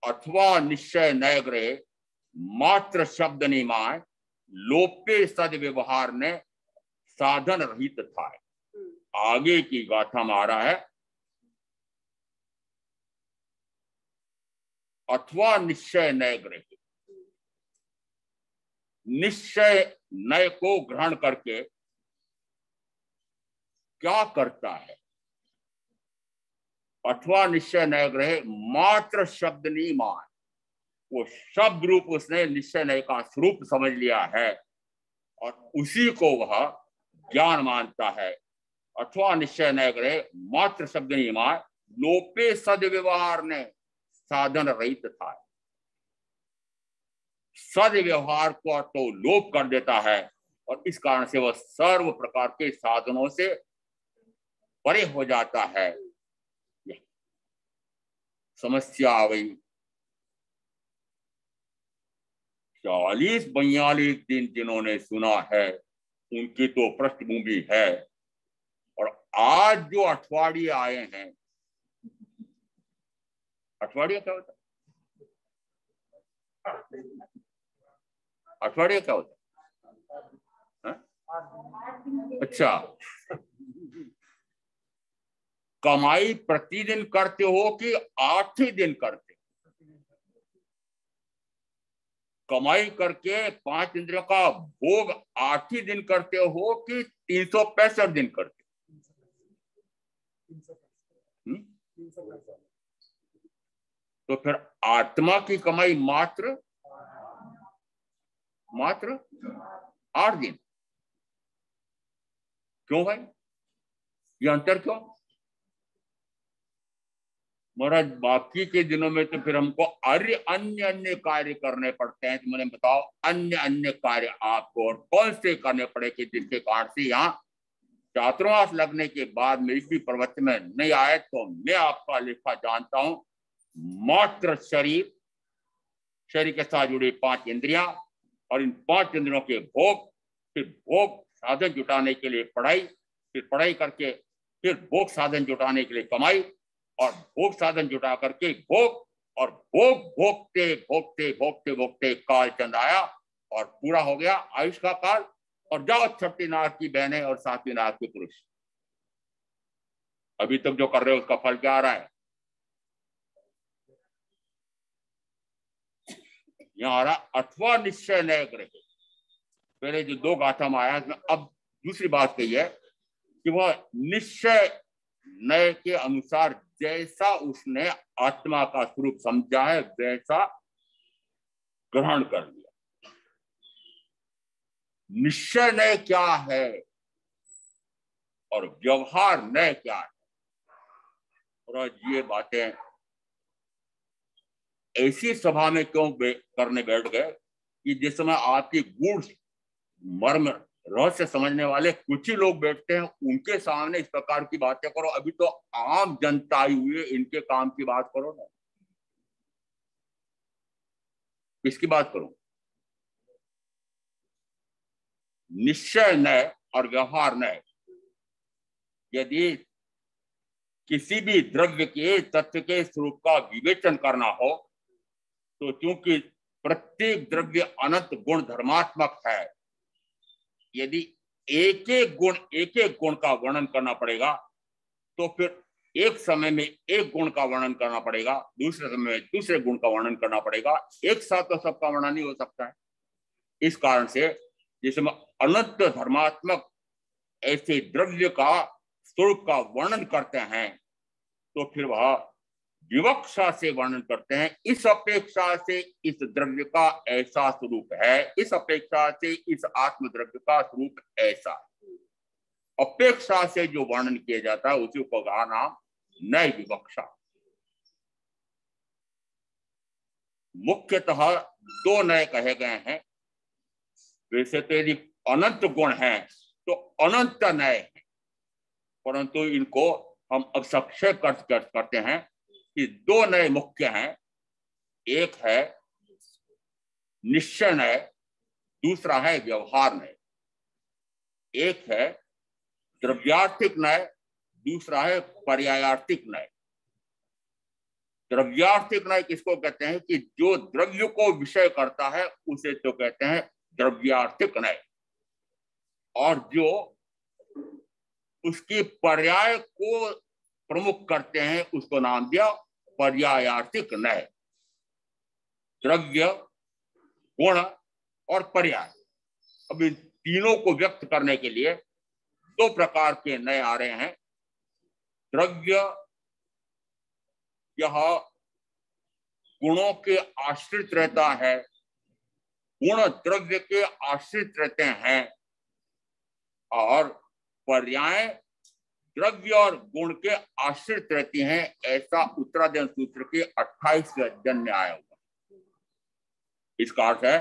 अथवा निश्चय नय ग्रहे मात्र शब्द निमाय लोपे सद्व्यवहार ने साधन रहित था। आगे की गाथा में आ रहा है, अथवा निश्चय नय ग्रहे, निश्चय नय को ग्रहण करके क्या करता है? अथवा निश्चय नय ग्रहे मात्र शब्द निमान, वो शब्द रूप उसने निश्चय नय का स्वरूप समझ लिया है और उसी को वह ज्ञान मानता है। अथवा निश्चय नय ग्रहे मात्र शब्द निमान लोपे सद्व्यवहार ने साधन रहित था। सद्व्यवहार को तो लोप कर देता है और इस कारण से वह सर्व प्रकार के साधनों से परे हो जाता है। समस्या आ गई। 40-42 दिन जिन्होंने सुना है उनकी तो पृष्ठभूमि है, और आज जो अठवाडिये आए हैं, अठवाडिया क्या होता है? अठवाडिया क्या होता है? अच्छा, कमाई प्रतिदिन करते हो कि 8 ही दिन करते? कमाई करके 5 इंद्रियों का भोग 8 ही दिन करते हो कि 365 दिन करते? तो फिर आत्मा की कमाई मात्र 8 दिन। क्यों भाई, ये अंतर क्यों? महाराज बाकी के दिनों में तो फिर हमको अन्य अन्य कार्य करने पड़ते हैं। तो मैंने बताओ अन्य अन्य कार्य आपको और कौन से करने पड़े कि जिनके कारण से यहाँ चातुर्मास लगने के बाद मेरी भी प्रवचन में नहीं आए, तो मैं आपका लेखा जानता हूं। मात्र शरीर, शरीर के साथ जुड़ी 5 इंद्रियां और इन 5 इंद्रियों के भोग, फिर भोग साधन जुटाने के लिए पढ़ाई, फिर पढ़ाई करके फिर भोग साधन जुटाने के लिए कमाई, और भोग साधन जुटा करके भोग, और भोग भोगते भोगते भोगते भोगते काल चंद आया और पूरा हो गया आयुष का काल। और जाओ 6ठी नाग की बहनें और 7वीं नाग के पुरुष, अभी तक जो कर रहे हो उसका फल क्या आ रहा है? यहाँ आ रहा अथवा निश्चय नय ग्रहे। पहले जो 2 गाथा में आया, अब दूसरी बात कही है कि वह निश्चय नय के अनुसार जैसा उसने आत्मा का स्वरूप समझा है वैसा ग्रहण कर लिया। निश्चय नय क्या है और व्यवहार नय क्या है? और ये बातें ऐसी सभा में क्यों करने बैठ गए कि जिस समय आपकी गूढ़ मर्म रहस्य समझने वाले कुछ ही लोग बैठते हैं, उनके सामने इस प्रकार की बातें करो। अभी तो आम जनता आई हुई है, इनके काम की बात करो ना। किसकी बात करूं? निश्चय नय और व्यवहार नय। यदि किसी भी द्रव्य के तत्व के स्वरूप का विवेचन करना हो तो क्योंकि प्रत्येक द्रव्य अनंत गुण धर्मात्मक है, यदि एक एक गुण का वर्णन करना पड़ेगा तो फिर एक समय में एक गुण का वर्णन करना पड़ेगा, दूसरे समय में दूसरे गुण का वर्णन करना पड़ेगा। एक साथ तो सबका वर्णन नहीं हो सकता है। इस कारण से जिसमें अनंत धर्मात्मक ऐसे द्रव्य का स्वरूप का वर्णन करते हैं तो फिर वह विवक्षा से वर्णन करते हैं। इस अपेक्षा से इस द्रव्य का ऐसा स्वरूप है, इस अपेक्षा से इस आत्म द्रव्य का स्वरूप ऐसा है। अपेक्षा से जो वर्णन किया जाता है उसी को कहा नाम नय विवक्षा। मुख्यतः दो नय कहे गए हैं। वैसे तो यदि अनंत गुण है तो अनंत नय है, परंतु इनको हम अब संक्षेप करते हैं कि दो नय मुख्य हैं। एक है निश्चय नय, दूसरा है व्यवहार नय। एक है द्रव्यार्थिक नय, दूसरा है पर्यायार्थिक नय। द्रव्यार्थिक नय किसको कहते हैं कि जो द्रव्य को विषय करता है उसे तो कहते हैं द्रव्यार्थिक नय, और जो उसकी पर्याय को प्रमुख करते हैं उसको नाम दिया पर्यायार्थिक नय। द्रव्य, गुण और पर्याय, अब इन तीनों को व्यक्त करने के लिए दो प्रकार के नय आ रहे हैं। द्रव्य यह गुणों के आश्रित रहता है, गुण द्रव्य के आश्रित रहते हैं, और पर्याय द्रव्य और गुण के आश्रित रहती हैं। ऐसा उत्तराधीन सूत्र के 28वें अध्याय में आया हुआ। इसका अर्थ है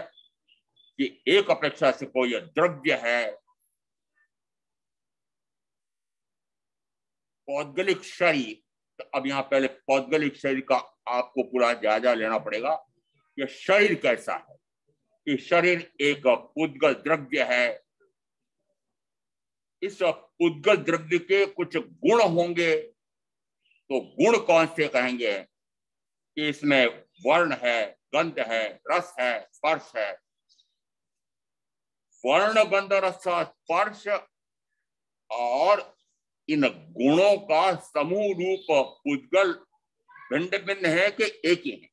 कि एक अपेक्षा से कोई द्रव्य है, पौद्गलिक शरीर, तो अब यहाँ पहले पौद्गलिक शरीर का आपको पूरा जायजा लेना पड़ेगा। यह शरीर कैसा है कि शरीर एक पुद्गल द्रव्य है। इस पुद्गल द्रव्य के कुछ गुण होंगे, तो गुण कौन से कहेंगे कि इसमें वर्ण है, गंध है, रस है, स्पर्श है। वर्ण, गंध, रस, स्पर्श और इन गुणों का समूह रूप पुद्गल भिन्न भिन्न है कि एक ही है?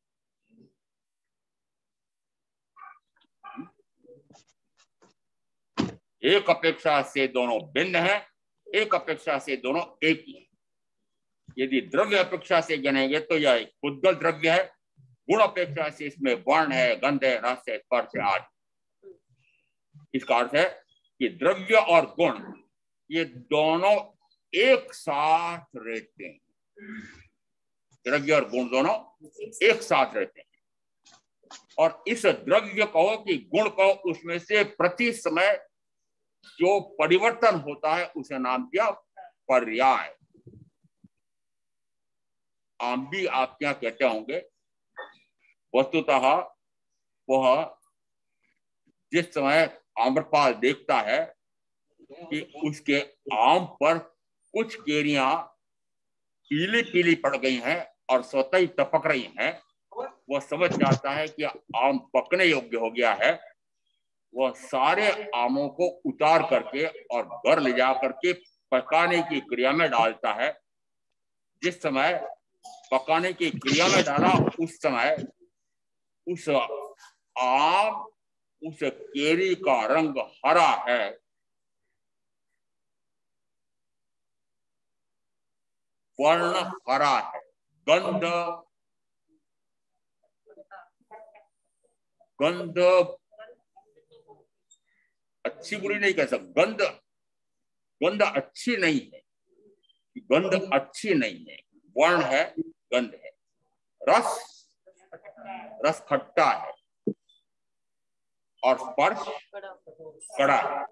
एक अपेक्षा से दोनों भिन्न है, एक अपेक्षा से दोनों एक ही है। यदि द्रव्य अपेक्षा से गिनेंगे तो यह एक पुद्गल द्रव्य है। गुण अपेक्षा से इसमें वर्ण है, गंध है, रस है, स्पर्श है आदि। इसका अर्थ है कि द्रव्य और गुण ये दोनों एक साथ रहते हैं। द्रव्य और गुण दोनों एक साथ रहते हैं। और इस द्रव्य कहो कि गुण कहो, उसमें से प्रति समय जो परिवर्तन होता है उसे नाम दिया पर्याय। आम भी आप क्या कहते होंगे, वस्तुतः वह जिस समय आम्रपाल देखता है कि उसके आम पर कुछ केरियां पीली पीली पड़ गई हैं और स्वतः ही टपक रही हैं, वह समझ जाता है कि आम पकने योग्य हो गया है। वह सारे आमों को उतार करके और घर ले जा करके पकाने की क्रिया में डालता है। जिस समय पकाने की क्रिया में डाला उस समय उस आम, उस केरी का रंग हरा है, वर्ण हरा है, गंध अच्छी बुरी नहीं कह सकते, गंध अच्छी नहीं है, गंध अच्छी नहीं है, वर्ण है, गंध है। रस खट्टा है और स्पर्श कड़ा है।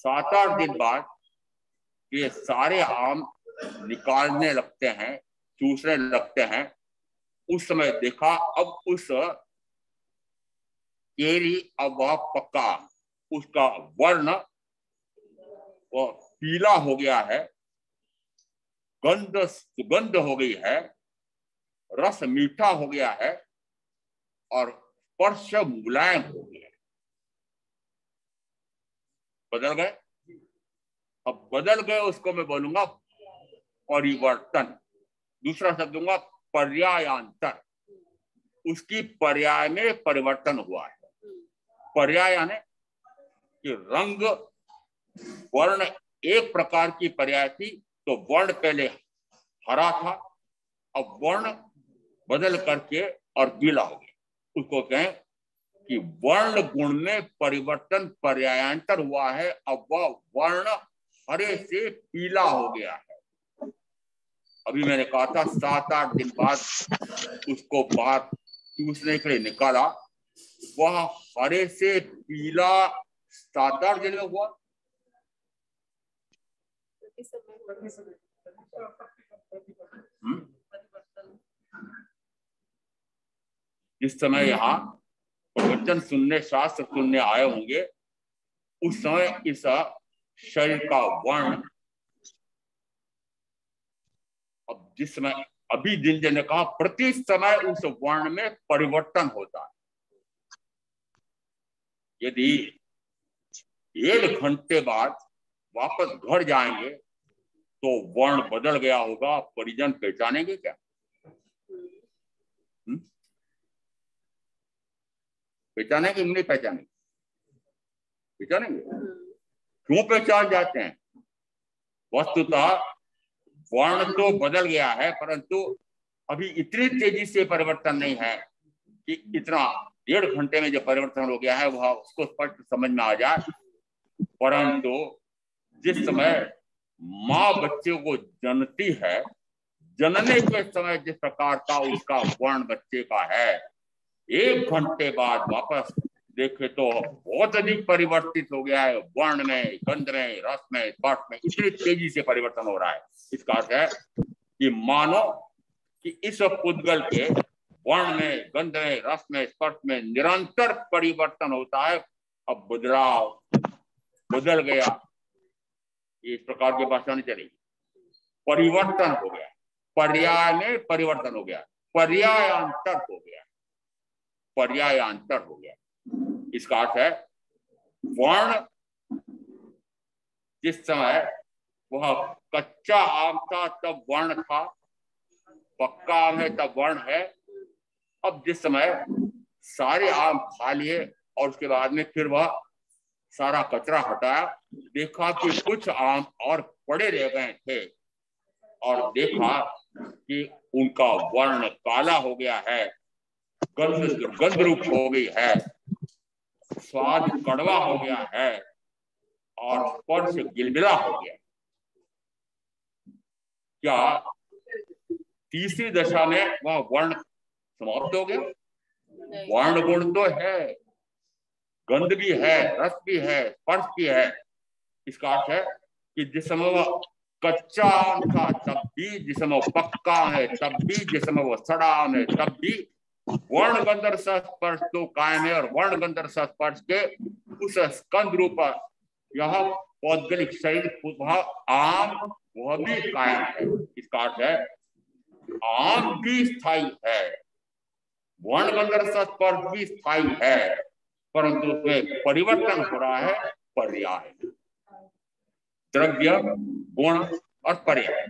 7-8 दिन बाद ये सारे आम निकालने लगते हैं, चूसने लगते हैं। उस समय देखा अब उस केरी अब वह पका, उसका वर्ण वो पीला हो गया है, गंध सुगंध हो गई है, रस मीठा हो गया है और स्पर्श मुलायम हो गया है। बदल गए। अब बदल गए उसको मैं बोलूंगा परिवर्तन। दूसरा शब्द दूंगा पर्यायांतर। उसकी पर्याय में परिवर्तन हुआ है। पर्याय यानी कि रंग वर्ण एक प्रकार की पर्याय थी, तो वर्ण पहले हरा था, अब वर्ण बदल करके और पीला हो गया। उसको कहें कि वर्ण गुण में परिवर्तन पर्यायांतर हुआ है। अब वह वर्ण हरे से पीला हो गया है। अभी मैंने कहा था 7-8 दिन बाद उसको बाहर चूसने के लिए निकाला, वह हरे से पीला 7-8 दिन में हुआ। जिस समय यहाँ प्रवचन सुनने, शास्त्र सुनने आए होंगे, उस समय इस शरीर का वर्ण, अब जिस समय अभी जिन ने कहा प्रति समय उस वर्ण में परिवर्तन होता है। यदि 1 घंटे बाद वापस घर जाएंगे तो वर्ण बदल गया होगा, परिजन पहचानेंगे क्या? पहचानेंगे नहीं? पहचानेंगे? पहचानेंगे। क्यों पहचान जाते हैं? वस्तुतः वर्ण तो बदल गया है, परंतु अभी इतनी तेजी से परिवर्तन नहीं है कि इतना 1.5 घंटे में जो परिवर्तन हो गया है वह उसको स्पष्ट समझ में आ जाए। परंतु जिस समय माँ बच्चे को जनती है, जनने के समय जिस प्रकार का उसका वर्ण बच्चे का है, 1 घंटे बाद वापस देखे तो बहुत अधिक परिवर्तित हो गया है। वर्ण में, गंध में, रस में, स्पर्श में इतनी तेजी से परिवर्तन हो रहा है। इसका अर्थ है कि मानो कि इस पुद्गल के वर्ण में, गंध में, रस में, स्पर्श में निरंतर परिवर्तन होता है। अब बदलाव, बदल गया, इस प्रकार की भाषा नहीं चलेगी। परिवर्तन हो गया, पर्याय में परिवर्तन हो गया, पर्यायांतर हो गया, पर्यायांतर हो गया। इसका अर्थ है वर्ण जिस समय वह कच्चा आम था तब वर्ण था, पक्का आम है तब वर्ण है। अब जिस समय सारे आम खा लिए और उसके बाद में फिर वह सारा कचरा हटाया, देखा कि कुछ आम और पड़े रह गए थे और देखा कि उनका वर्ण काला हो गया है, गंध रूप हो गई है, स्वाद कड़वा हो गया है और स्पर्श गिलबिला हो गया। क्या तीसरी दशा में वह वर्ण समाप्त हो गया? वर्ण गुण तो है, गंध भी है, रस भी है, स्पर्श भी है। इसका अर्थ है कि जिस समय वह कच्चा आम था तब भी, जिस समय वह पक्का है तब भी, जिस समय वह सड़ा आम है तब भी वर्ण गंध रस स्पर्श तो कायम है। और वर्ण गंध रस स्पर्श के उस स्कंद रूप यह पौद्गलिक शरीर आम वह भी कायम है। इसका अर्थ है आम भी स्थायी है, वर्ण गंध रस स्पर्श भी स्थायी है, परंतु उसमें परिवर्तन हो रहा है, पर्याय, द्रव्य, गुण और पर्याय।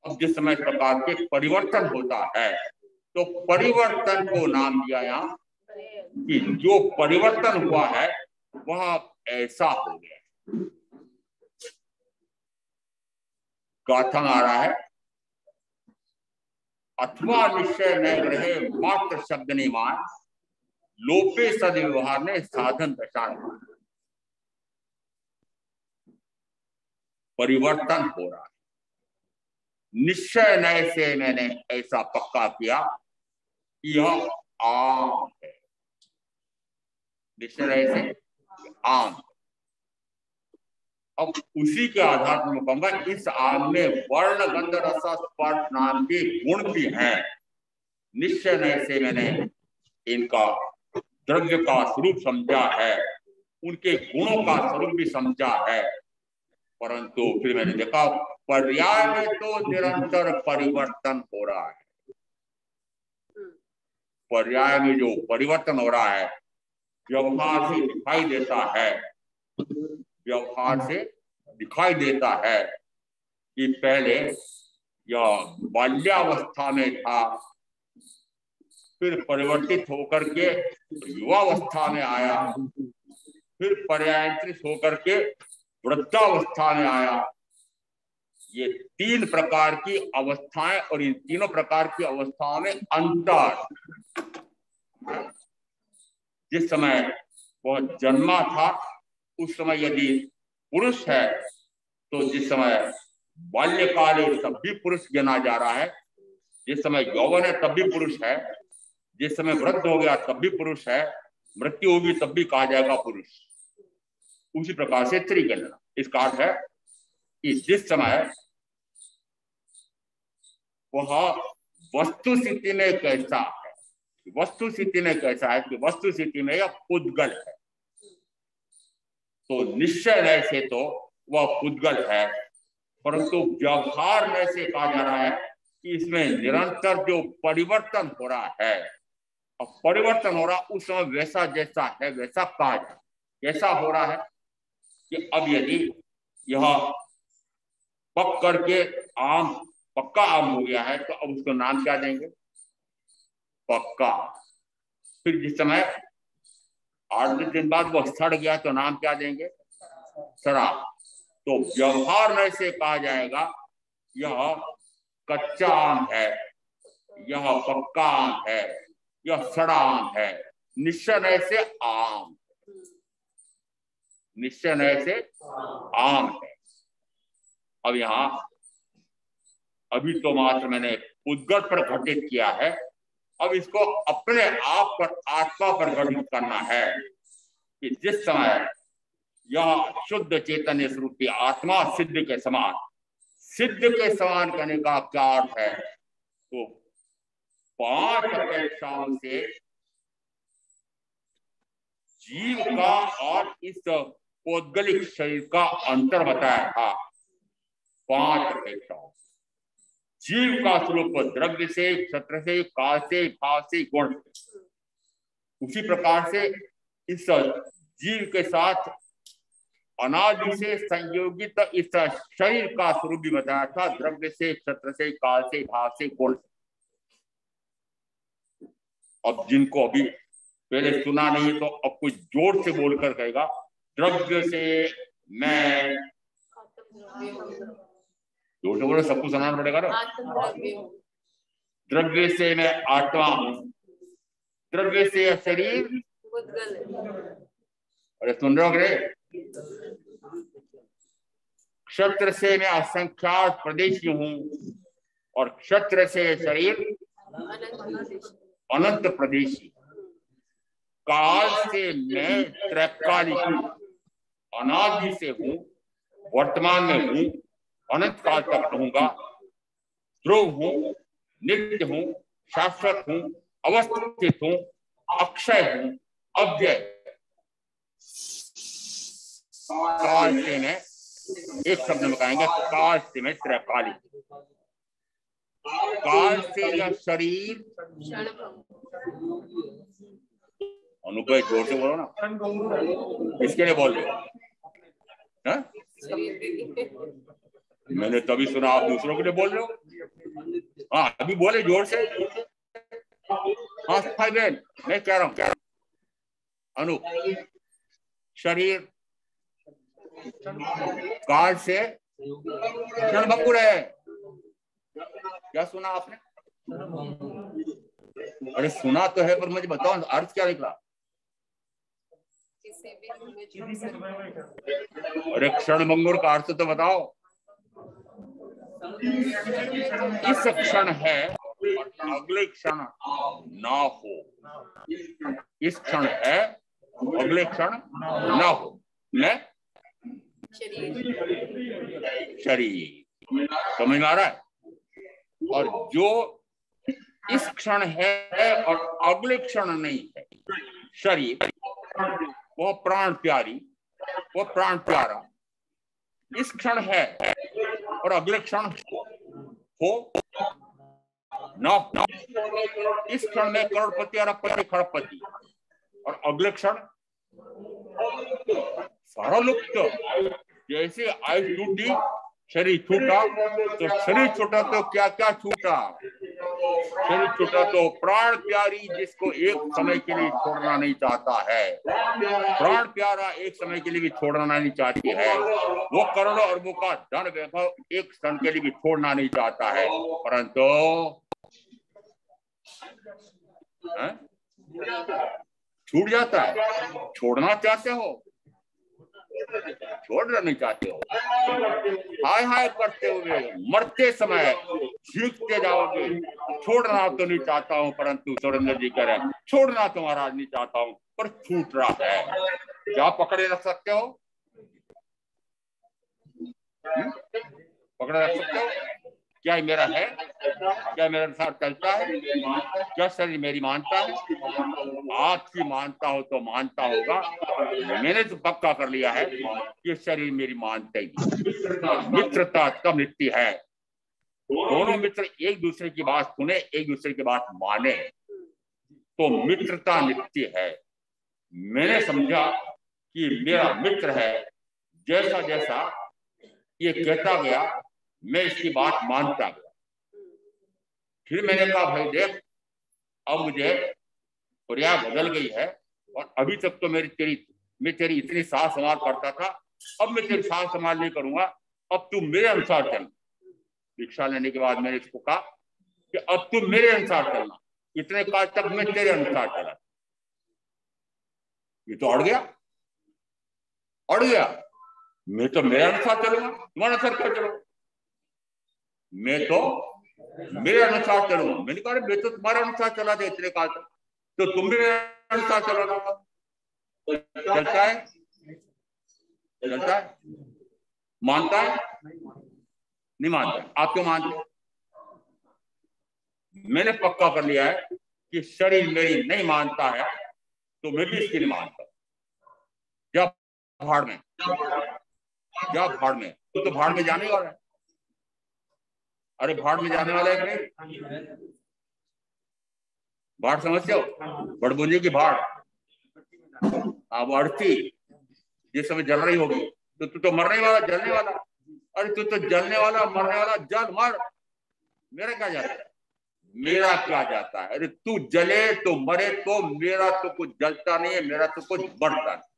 अब जिस समय प्रकार के परिवर्तन होता है तो परिवर्तन को नाम दिया यहाँ कि जो परिवर्तन हुआ है वह ऐसा हो गया। गाथा में आ रहा है अथवा निश्चय न रहे मात्र शब्द निमान, लोपे सदव्यवहार ने साधन दशान। परिवर्तन हो रहा है, निश्चय नए से मैंने ऐसा पक्का किया, यह आम है। निश्चय नए से आम। अब उसी के आधार पर मैं कहूंगा इस आम में वर्ण गंध रस स्पर्श नाम के गुण भी हैं। निश्चय नए से मैंने इनका द्रव्य का स्वरूप समझा है, उनके गुणों का स्वरूप भी समझा है, परंतु फिर मैंने देखा पर्याय में तो निरंतर परिवर्तन हो रहा है। पर्याय में जो परिवर्तन हो रहा है व्यवहार से दिखाई देता है, व्यवहार से दिखाई देता है कि पहले यह बाल्यावस्था में था, फिर परिवर्तित होकर के युवावस्था में आया, फिर पर्यायंत्रित होकर के वृद्धावस्था में आया, ये 3 प्रकार की अवस्थाएं और इन तीनों प्रकार की अवस्थाओं में अंतर। जिस समय वह जन्मा था उस समय यदि पुरुष है तो जिस समय बाल्यकाल है तब भी पुरुष गिना जा रहा है, जिस समय यौवन है तब भी पुरुष है, जिस समय वृद्ध हो गया तब भी पुरुष है, मृत्यु होगी तब भी कहा जाएगा पुरुष। उसी प्रकार से स्त्री गणना। इसका अर्थ है कि जिस समय वह वस्तु स्थिति में कैसा है, वस्तु स्थिति में कैसा है कि वस्तु स्थिति में यह पुद्गल है, तो निश्चय से तो वह पुद्गल है, परंतु व्यवहार में से कहा जा रहा है कि इसमें निरंतर जो परिवर्तन हो रहा है, और परिवर्तन हो रहा उस समय वैसा जैसा है वैसा कहा जाए। कैसा हो रहा है कि अब यदि यह पक करके आम पक्का आम हो गया है तो अब उसको नाम क्या देंगे? पक्का। फिर जिस समय 8 दिन बाद वह सड़ गया तो नाम क्या देंगे? सड़ा। तो व्यवहार में से कहा जाएगा यह कच्चा आम है, यह पक्का आम है, यह सड़ा आम है, निश्चय से आम, निश्चय से आम है। अब यहाँ अभी तो मात्र मैंने उद्गल पर घटित किया है, अब इसको अपने आप पर, आत्मा पर घटित करना है कि जिस समय यह शुद्ध चैतन्य स्वरूपी आत्मा सिद्ध के समान, सिद्ध के समान करने का क्या अर्थ है? तो 5 अपेक्षाओं से जीव का और इस पौद्गलिक शरीर का अंतर बताया था। 5 अपेक्षाओं। जीव का स्वरूप द्रव्य से, क्षत्र से, काल से, भाव से, गुण से। उसी प्रकार से इस जीव के साथ अनादि से संयोगित इस शरीर का स्वरूप भी बताया था, द्रव्य से, क्षत्र से, काल से, भाव से, गुण से। अब जिनको अभी पहले सुना नहीं तो अब कुछ जोर से बोलकर कहेगा, द्रव्य से मैं, जोर से बोलो, सबको सुनाना पड़ेगा ना। द्रव्य से मैं आत्मा हूं, द्रव्य से शरीर, अरे सुन रहे हो रे? क्षत्र से मैं असंख्यात प्रदेशी हूं और क्षत्र से शरीर अनंत प्रदेशी। काल से मैं त्रैकालिक हूं, अनादि से हूं, वर्तमान में हूं, अनंत काल तक रहूंगा, ध्रुव हूं, नित्य हूं, शाश्वत हूं, अवस्थित हूं, अक्षय हूं, अव्यय। काल से मैं, एक शब्द में कहेंगे, काल से मैं त्रैकालिक। काल से यह शरीर, अनुपय जोर से बोलो ना, किसके लिए बोल रहे हो? मैंने तभी सुना, आप दूसरों के लिए बोल रहे हो। हाँ अभी बोले जोर से। हाँ भाई बहन, मैं कह रहा हूँ अनु, शरीर काल से क्षणभंगुर है। क्या सुना आपने? अरे सुना तो है पर मुझे बताओ अर्थ क्या निकला? अरे क्षणभंगुर का अर्थ तो बताओ। इस क्षण है और अगले क्षण ना हो, इस क्षण है अगले क्षण ना हो। मैं शरीर, समझ में आ रहा है? और जो इस क्षण है और अगले क्षण नहीं है, शरीर, वो प्राण प्यारी, वो प्राण प्यारा, इस क्षण है और अगले क्षण हो ना, इस क्षण में करोड़पति, अरबपति, खरबपति, और अगले क्षण सारा लुप्त। जैसे आयु टूटी, शरीर छूटा, तो शरीर छूटा तो क्या क्या छूटा? शरीर छूटा तो प्राण प्यारी जिसको एक समय के लिए छोड़ना नहीं चाहता है, प्राण प्यारा एक समय के लिए भी छोड़ना नहीं चाहती है, वो करोड़ों अरबों का धन वैभव एक क्षण के लिए भी छोड़ना नहीं चाहता है, परंतु छूट जाता है। छोड़ना चाहते हो, छोड़ना नहीं चाहते हो, हाय हाय करते हुए मरते समय सीखते जाओगे। छोड़ना तो नहीं चाहता हूं, परंतु सुरेंद्र जी कह रहे हैं छोड़ना तो महाराज नहीं चाहता हूं, पर छूट रहा है। क्या पकड़े रख सकते हो? पकड़े रख सकते हो? क्या मेरा है? क्या मेरे अनुसार चलता है? क्या शरीर मेरी मानता है? आपकी मानता हो तो मानता होगा। मैंने तो पक्का कर लिया है कि शरीर मेरी मानता ही। मित्रता कब नित्य है? दोनों मित्र एक दूसरे की बात सुने, एक दूसरे की बात माने तो मित्रता नित्य है। मैंने समझा कि मेरा मित्र है, जैसा जैसा ये कहता गया मैं इसकी बात मानता गया। फिर मैंने कहा भाई देख, अब मुझे प्रया बदल गई है और अभी तक तो मैं तेरी इतनी साथ संभाल करता था, अब मैं तेरी साथ संभाल नहीं करूंगा, अब तू मेरे अनुसार चल। दीक्षा लेने के बाद मैंने इसको कहा कि अब तू मेरे अनुसार चलना। इतने काल तक मैं तेरे अनुसार चला, ये तो अड़ गया। मैं तो मेरे अनुसार चलूंगा, तुम्हारे अनुसार क्या चलो? मैं तो मेरे अनुसार चलूंगा। मैंने कहा मैं तो तुम्हारे अनुसार चला था इतने काल तक, तो तुम भी मेरे अनुसार चलो। चलता है? चलता है? मानता है? नहीं मानता। आप क्यों मानते? मैंने पक्का कर लिया है कि शरीर मेरी नहीं मानता है तो मैं भी इसकी नहीं मानता। जा भाड़ में, जा भाड़ में। तो भाड़ में जाने वाला है। अरे भाड़ में जाने वाला है कि नहीं? भाड़ समझते हो? बड़बुंजी की भाड़, वो अर्थी जिस समय जल रही होगी, तो तू तो मरने वाला, जलने वाला। अरे तू तो जलने वाला, मरने वाला, जल मर। मेरा क्या जाता है? मेरा क्या जाता है? अरे तू जले तो मरे, तो मेरा तो कुछ जलता नहीं है, मेरा तो कुछ बढ़ता नहीं।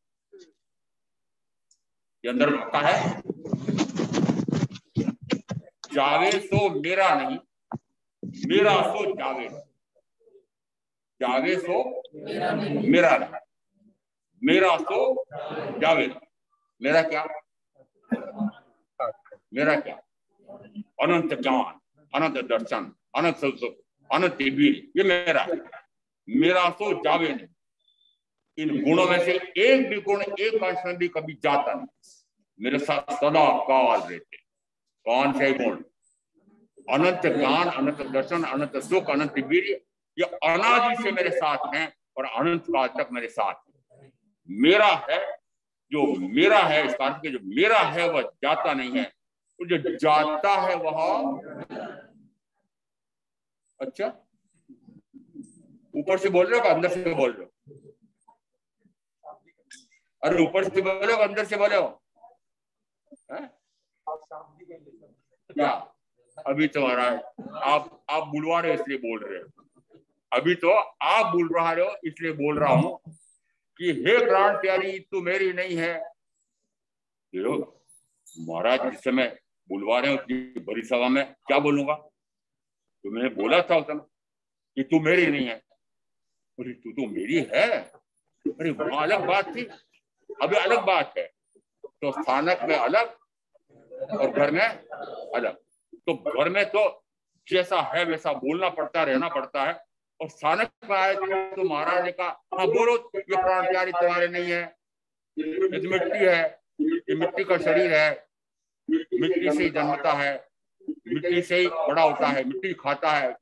ये अंदर पक्का है। जावे सो मेरा नहीं, मेरा सो जावे। जावे सो मेरा नहीं, मेरा सो जावे। मेरा क्या? मेरा क्या? अनंत ज्ञान, अनंत दर्शन, अनंत सुख, अनंत वीर, ये मेरा है। मेरा सो जावे नहीं। इन गुणों में से एक भी गुण एक अंश में भी कभी जाता नहीं, मेरे साथ सदा काल रहते। कौन से गुण? अनंत ज्ञान, अनंत दर्शन, अनंत सुख, अनंत वीर, ये अनादि से मेरे साथ हैं और अनंत काल तक मेरे साथ हैं। मेरा है जो मेरा है, इस कारण के जो मेरा है वह जाता नहीं है, तो जो जाता है वह अच्छा ऊपर से बोल रहे हो अंदर से बोल रहे हो? अरे ऊपर से बोले हो अंदर से बोले हो? क्या अभी तो आप बुलवा रहे हो इसलिए बोल रहे हो। अभी तो आप बुल रहा हो इसलिए बोल रहा हूं कि हे प्राण प्यारी तू मेरी नहीं है। महाराज जिस समय बुलवा रहे हो बड़ी सभा में, क्या बोलूंगा? तो मैंने बोला था उस समय कि तू मेरी नहीं है। अरे तू तो मेरी है। अरे वहां अलग बात थी, अभी अलग बात है। तो स्थानक में अलग और घर में अलग। तो घर में तो जैसा है वैसा बोलना पड़ता, रहना पड़ता है, और स्थानक में आए तो महाराज ने कहा हाँ बोलो, ये प्राण प्यारी तुम्हारे नहीं है, ये तो मिट्टी है, ये मिट्टी का शरीर है, मिट्टी से ही जन्मता है, मिट्टी से ही बड़ा होता है, मिट्टी खाता है,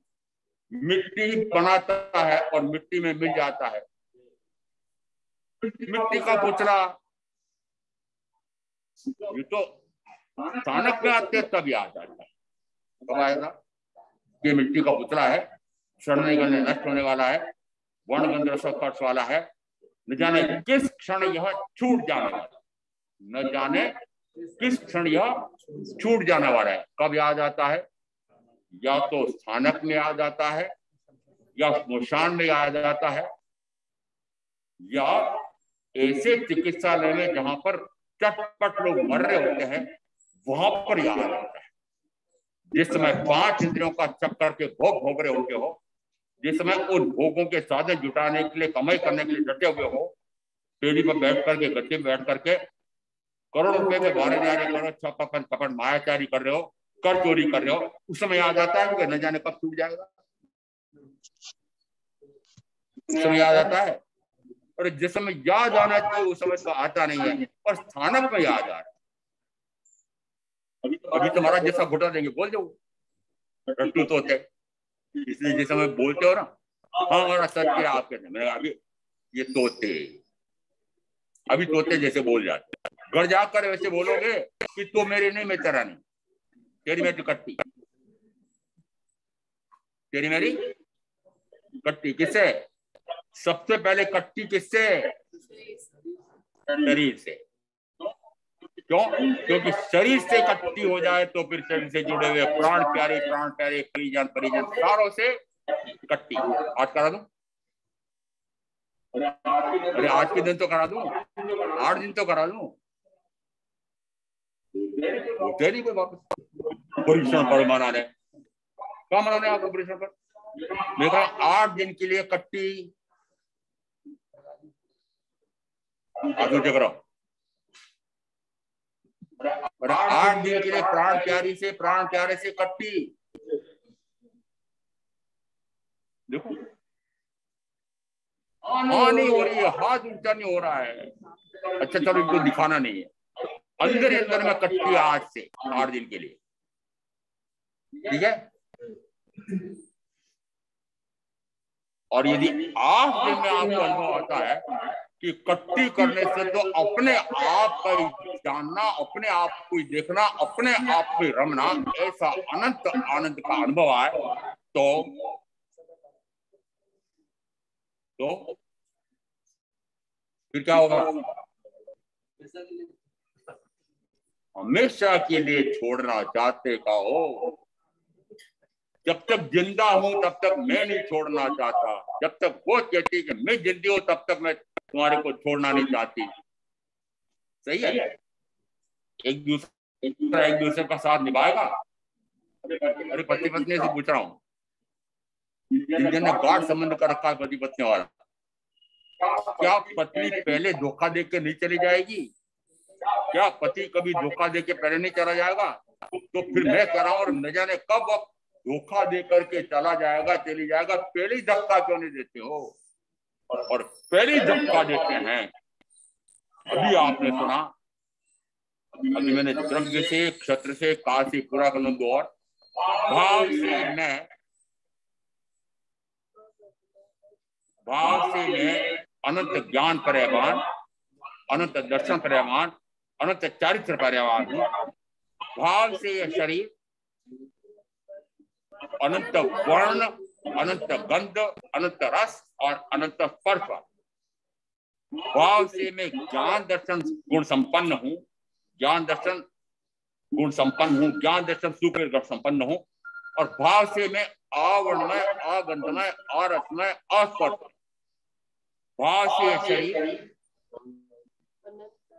मिट्टी बनाता है और मिट्टी में मिल जाता है। मिट्टी का पुतला, ये तो स्थानक में आते तब याद आता है। कब आएगा? ये मिट्टी का पुतला है, सड़ने गलने नष्ट होने वाला है, वर्ण गंध रस स्पर्श वाला है, न जाने किस क्षण यह छूट जाने वाला, न जाने किस क्षण यह छूट जाने वाला है। कब याद आता है? या तो स्थानक में आ जाता है, या स्मशान में आ जाता है, या ऐसे चिकित्सालय में जहां पर चटपट लोग मर रहे होते हैं वहां पर याद आता है। जिस समय 5 इंद्रियों का चक्कर के भोग भोग रहे होते हो, जिस समय उन भोगों के साधन जुटाने के लिए, कमाई करने के लिए डटे हुए हो, पेड़ी पर बैठ करके, गद्दे में बैठ करके करोड़ रुपए के बारे जारी करो, छप्पन कपट मायाचारी कर रहे हो, कर चोरी कर रहे हो, उस समय याद आता है कि न जाने कब टूट जाएगा। उस समय याद आता है, और जिस समय याद आना चाहिए उस समय तो आता नहीं है, और स्थानक में याद आ रहा है। अभी तुम्हारा जैसा घुटा देंगे, बोल दो रट्टू तोते, इसलिए जिस समय बोलते हो ना, हाँ हमारा सत्य आपके, मैंने अभी ये तोते, अभी तोते जैसे बोल जाते, घर जाकर वैसे बोलोगे कि तो मेरी नहीं, मैं तेरा नहीं, तेरी मेरी कट्टी, तेरी मेरी कट्टी। किससे? सबसे पहले कट्टी किससे? शरीर से। क्यों? क्योंकि शरीर से कट्टी हो जाए तो फिर शरीर से जुड़े हुए प्राण प्यारे परिजन सारों से कट्टी। आज करा दूं? अरे आज के दिन तो करा दूं, 8 दिन तो करा दूं, तेरी कोई वापस परीक्षण पर मनाने, क्या मनाने आपको परीक्षण पर? मैं कहा 8 दिन के लिए कट्टी आगे करो, और 8 दिन के लिए प्राण प्यारे से कट्टी। देखो हाँ नहीं हो रही है, हाथ ऊंचा नहीं हो रहा है, अच्छा चलो इनको दिखाना नहीं है, अंदर ही अंदर में कट्टी आज से 8 दिन के लिए, ठीक है। और यदि 8 दिन में आपको अनुभव आता है कि कट्टी करने से तो अपने आप का ही जानना, अपने आप को ही देखना, अपने आप को ही रमना, ऐसा अनंत आनंद का अनुभव आए तो फिर क्या होगा? हमेशा के लिए छोड़ना चाहते का हो, जब तक जिंदा हूं तब तक मैं नहीं छोड़ना चाहता, जब तक वो कहती है कि मैं जिंदी हूं तब तक मैं तुम्हारे को छोड़ना नहीं चाहती। सही है? एक दूसरे का साथ निभाएगा। अरे पति पत्नी से पूछ रहा हूँ, जिन्होंने गाढ़ संबंध कर रखा है पति पत्नी वाला, क्या पत्नी पहले धोखा दे के नहीं चली जाएगी? क्या पति कभी धोखा दे के पहले नहीं चला जाएगा? तो फिर मैं कह रहा हूँ, और न जाने कब वक्त धोखा दे करके चला जाएगा, चली जाएगा, पहले ही धक्का क्यों नहीं देते हो? और पहले ही धक्का देते हैं। अभी आपने सुना, अभी मैंने द्रव्य से, क्षत्र से, का से पूरा कर लूं दौर, भाव से मैं अनंत ज्ञान पर्यवान, अनंत दर्शन पर्यवान, अनंत चारित्र पर्यवान हूं। भाव से यह शरीर अनंत वर्ण, अनंत गंध, अनंत रस और अनंत स्पर्श। भाव से मैं ज्ञान दर्शन गुण संपन्न हूँ, ज्ञान दर्शन गुण संपन्न हूँ, ज्ञान दर्शन सुख संपन्न हूँ। और भाव से मैं अवर्णमय, अगंधमय, अरसमय, अस्पर्श। भाव से शरीर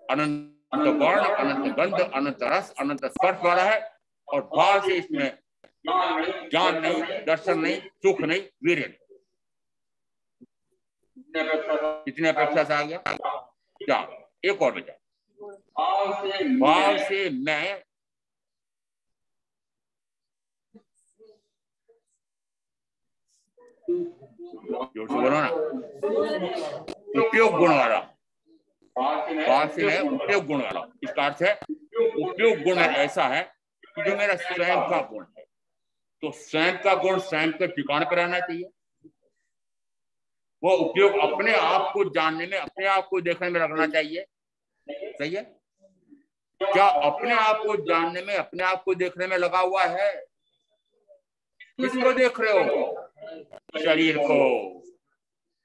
अनंत वर्ण, अनंत गंध, अनंत रस, अनंत स्पर्श वाला है। और भाव से इसमें ज्ञान नहीं, दर्शन नहीं, सुख नहीं, वीर्य नहीं। कितने अपेक्षा से आ गया? क्या? एक और बचा। भाव से मैं जोर से बोलो ना, उपयोग गुण वाला। भाव से मैं उपयोग गुण वाला, इसका अर्थ है उपयोग गुण ऐसा है कि जो मेरा स्वयं का गुण है, तो स्वयं का गुण स्वयं के ठिकाने पर रहना चाहिए। वो उपयोग अपने आप को जानने में, अपने आप को देखने में लगना चाहिए। सही है? क्या अपने आप को जानने में, अपने आप को देखने में लगा हुआ है? किसको देख रहे हो? शरीर को।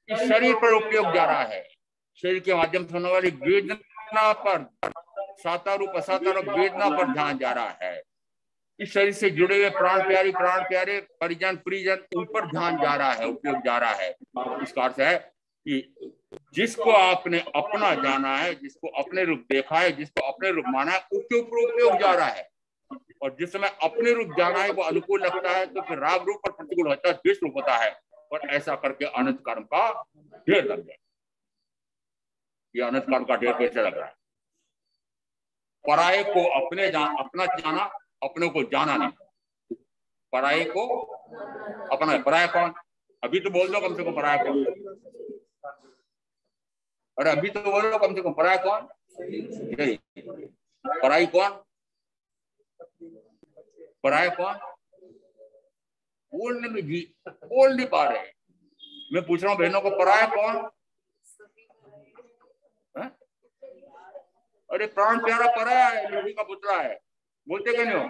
इस शरीर पर उपयोग जा रहा है, शरीर के माध्यम से होने वाली वेदना पर, सातारूप असातारूप वेदना पर ध्यान जा रहा है। इस शरीर से जुड़े हुए प्राण प्यारे परिजन परिजन, उन पर ध्यान जा रहा है, उपयोग जा रहा है। इसका अर्थ है कि जिसको आपने अपना जाना है, जिसको अपने रूप देखा है, जिसको अपने रूप माना है, उसके ऊपर उपयोग जा रहा है। और जिस समय अपने रूप जाना है वो अनुकूल लगता है तो फिर राग रूप और प्रतिकूल होता है, द्वेष रूप होता है। और ऐसा करके अनंत कर्म का ढेर लग जाए। ये अनंत कर्म का ढेर कैसे लग रहा है? पराये को अपना जाना, अपने को जाना नहीं। पराये को अपना, पराया कौन? अभी तो बोल दो कम से कम पराया कौन? अरे अभी तो बोल दो कम से कम पराया कौन? पराई कौन? पराया कौन? बोलने में जी बोल नहीं पा रहे। मैं पूछ रहा हूँ बहनों को, पराया कौन? अरे प्राण प्यारा पराया है, लड़की का पुतला है, बोलते क्यों नहीं हो?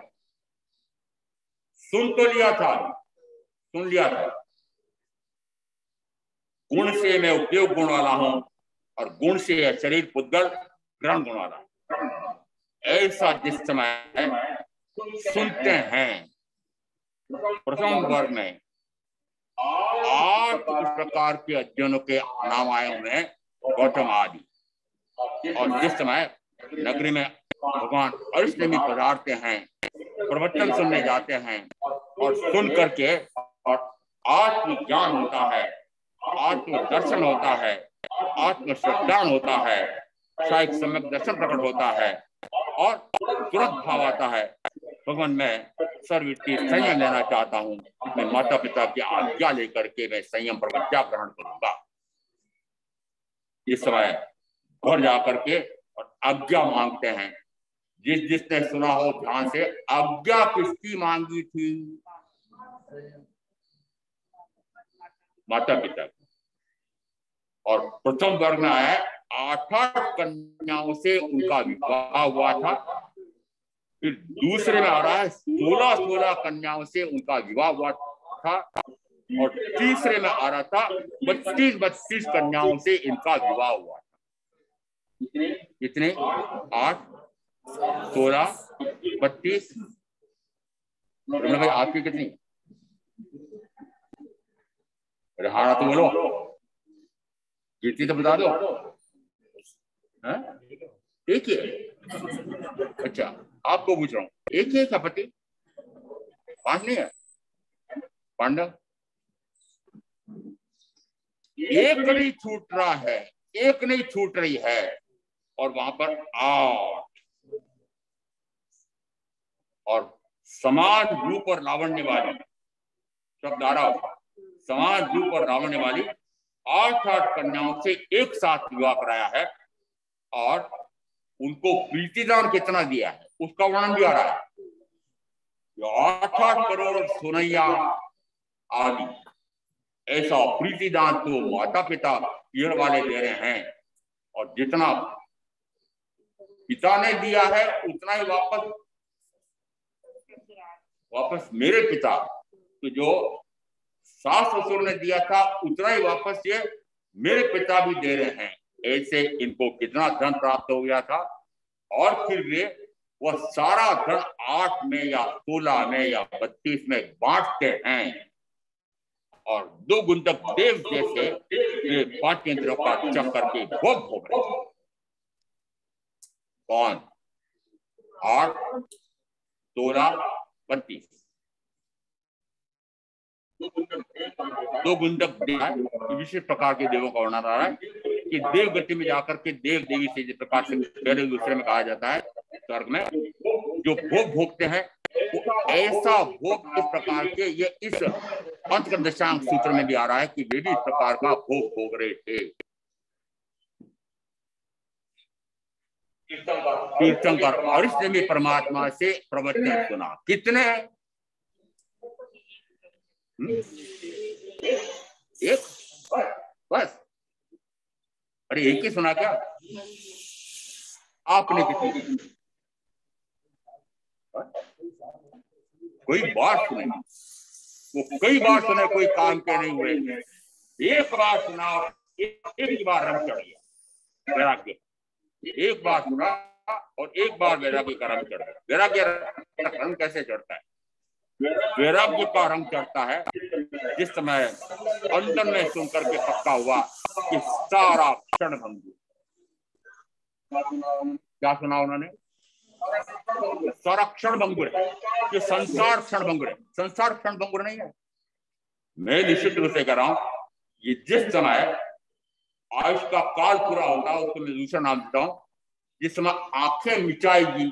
सुन तो लिया था, सुन लिया था। गुण से मैं उपयोग गुण वाला हूं और गुण से है शरीर पुद्गल ग्रहण गुण वाला। ऐसा जिस समय सुनते हैं प्रथम वर्ग में 8 इस प्रकार के अध्ययनों के नाम आए हुए गौतम आदि। और जिस समय नगरी में भगवान अरिष्टनेमी पधारते हैं, प्रवचन सुनने जाते हैं और सुन करके और आत्म ज्ञान होता है, आत्म दर्शन होता है, आत्म श्रद्धान होता है, साइक सम्यक दर्शन प्रकट होता है और तुरंत भाव आता है, भगवान मैं सर्ववृत्ति संयम लेना चाहता हूँ, मैं माता पिता की आज्ञा लेकर के मैं संयम प्रज्ञा ग्रहण करूंगा। इस समय घर जाकर के और आज्ञा मांगते हैं। जिसने सुना हो ध्यान से, आज्ञा किसकी मांगी थी? माता पिता। और प्रथम वर्ग में आया 8 कन्याओं से उनका विवाह हुआ था। फिर दूसरे में आ रहा है 16 कन्याओं से उनका विवाह हुआ था। और तीसरे में आ रहा था 32 कन्याओं से इनका विवाह हुआ था। कितने? 8, 16, 32। भाई आपकी कितनी? हारा तो बोलो, कितनी तो बता दो। एक ही है? अच्छा, आपको पूछ रहा हूँ, एक ही है पति? 5 नहीं है? पांडव एक नहीं छूट रहा है, एक नहीं छूट रही है, और वहां पर 8। और समान रूप और लावण्य वाली, शब्द आ रहा होगा, समान रूप और लावण्य वाली 8 कन्याओं से एक साथ विवाह कराया है। और उनको प्रीतिदान कितना दिया है उसका वर्णन भी आ रहा है। 8 करोड़ सोनैया आदि, ऐसा प्रीतिदान तो माता पिता पेड़ वाले दे रहे हैं। और जितना पिता ने दिया है उतना ही वापस मेरे पिता, तो जो सास ससुर ने दिया था उतना ही वापस ये मेरे पिता भी दे रहे हैं। ऐसे इनको कितना धन प्राप्त हो गया था। और फिर वे वह सारा धन 8 में या 16 में या 32 में बांटते हैं। और 2 गुंतक देव जैसे ये 5 इंद्रियों का चक्कर के भोग हो गए। कौन? 8, 16, 32। 2 गुंतक देव, विशेष प्रकार के देवों का वर्णन आ रहा है कि देव गति में जाकर के देव देवी से जिस प्रकार से पहले दूसरे में कहा जाता है स्वर्ग में जो भोग भोगते हैं, वो ऐसा भोग इस प्रकार के ये इस पंचकर दशांक सूत्र में भी आ रहा है कि वे भी इस प्रकार का भोग भोग रहे थे। तीर्थंकर अरिष्टनेमी परमात्मा से प्रवचन सुना। कितने? एक बस। अरे एक ही सुना क्या? आपने कितनी? कोई बात सुने, वो कई बार सुने, कोई काम के नहीं हुए। एक बार सुना और एक ही बार रंग चढ़ गया। एक बार सुना और एक बार वैराग्य का रंग चढ़ गया। वैराग्य का रंग कैसे चढ़ता है? वैराग्य का रंग चढ़ता है जिस समय अंदर में सुन करके पक्का हुआ कि सारा क्षण भंगुर। क्या सुना उन्होंने? सारा क्षण भंगुर है, ये संसार क्षण भंगुर है। संसार क्षण भंगुर नहीं है। मैं निश्चित रूप से कह रहा हूं, ये जिस समय आयुष का काल पूरा होता है उसको मैं दूसरा नाम देता हूं, जिस समय आंखें मिचाएगी,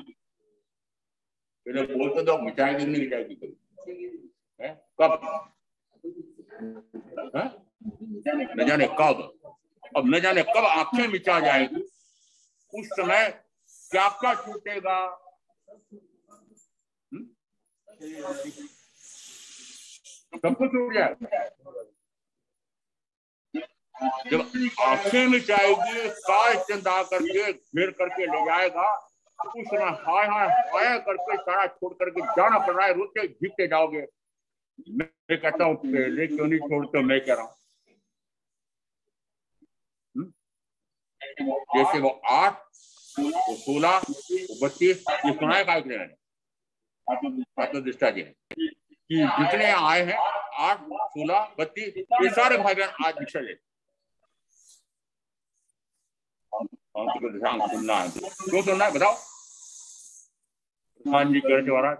पहले बोलते तो मिचाएगी नहीं मिचाएगी कभी, कब? न जाने कब। अब न जाने कब आंखें मिचा जाएगी, उस समय क्या क्या छूटेगा? सब कुछ छूट जाएगा। जब आंखें मिचाएगी, काल चंद आकर के घेर करके ले जाएगा, उस समय हाय हाय हाय करके सारा छोड़ करके जाना पड़ रहा है, रोते जीते जाओगे। मैं कहता हूँ पहले क्यों नहीं छोड़ते? मैं कह रहा हूँ जैसे वो 8, वो 16, वो 32, ये सुनाए का आत्मनिष्ठा जी कि जितने आए हैं 8, 16, 32, ये सारे भाई बहन आज दीक्षा ले। सुनना है, क्यों सुनना है बताओ? प्रधान जी कह रहे महाराज,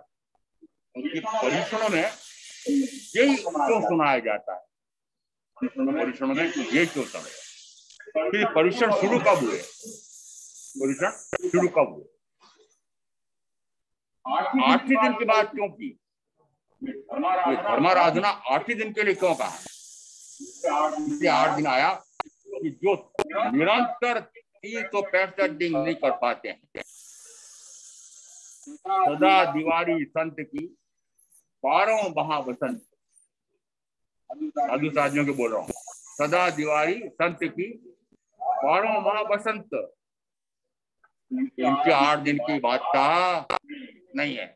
उनके परिश्रम में यही क्यों सुनाया जाता है? परिश्रम में यही क्यों सुनाया? फिर परिश्रम शुरू कब हुए? परिश्रम शुरू कब हुए? 8वें दिन के बाद क्यों की? धर्माराधना 8वें दिन के लिए क्यों कहा? इसलिए 8 दिन आया कि जो निरंतर 365 दिन नहीं कर पाते हैं, सदा दिवारी संत की 12 महाबसंत, साधु साधियों के बोल रहा हूँ, सदा दिवारी संत की 12 महाबसंत, इनके 8 दिन की बात का नहीं है।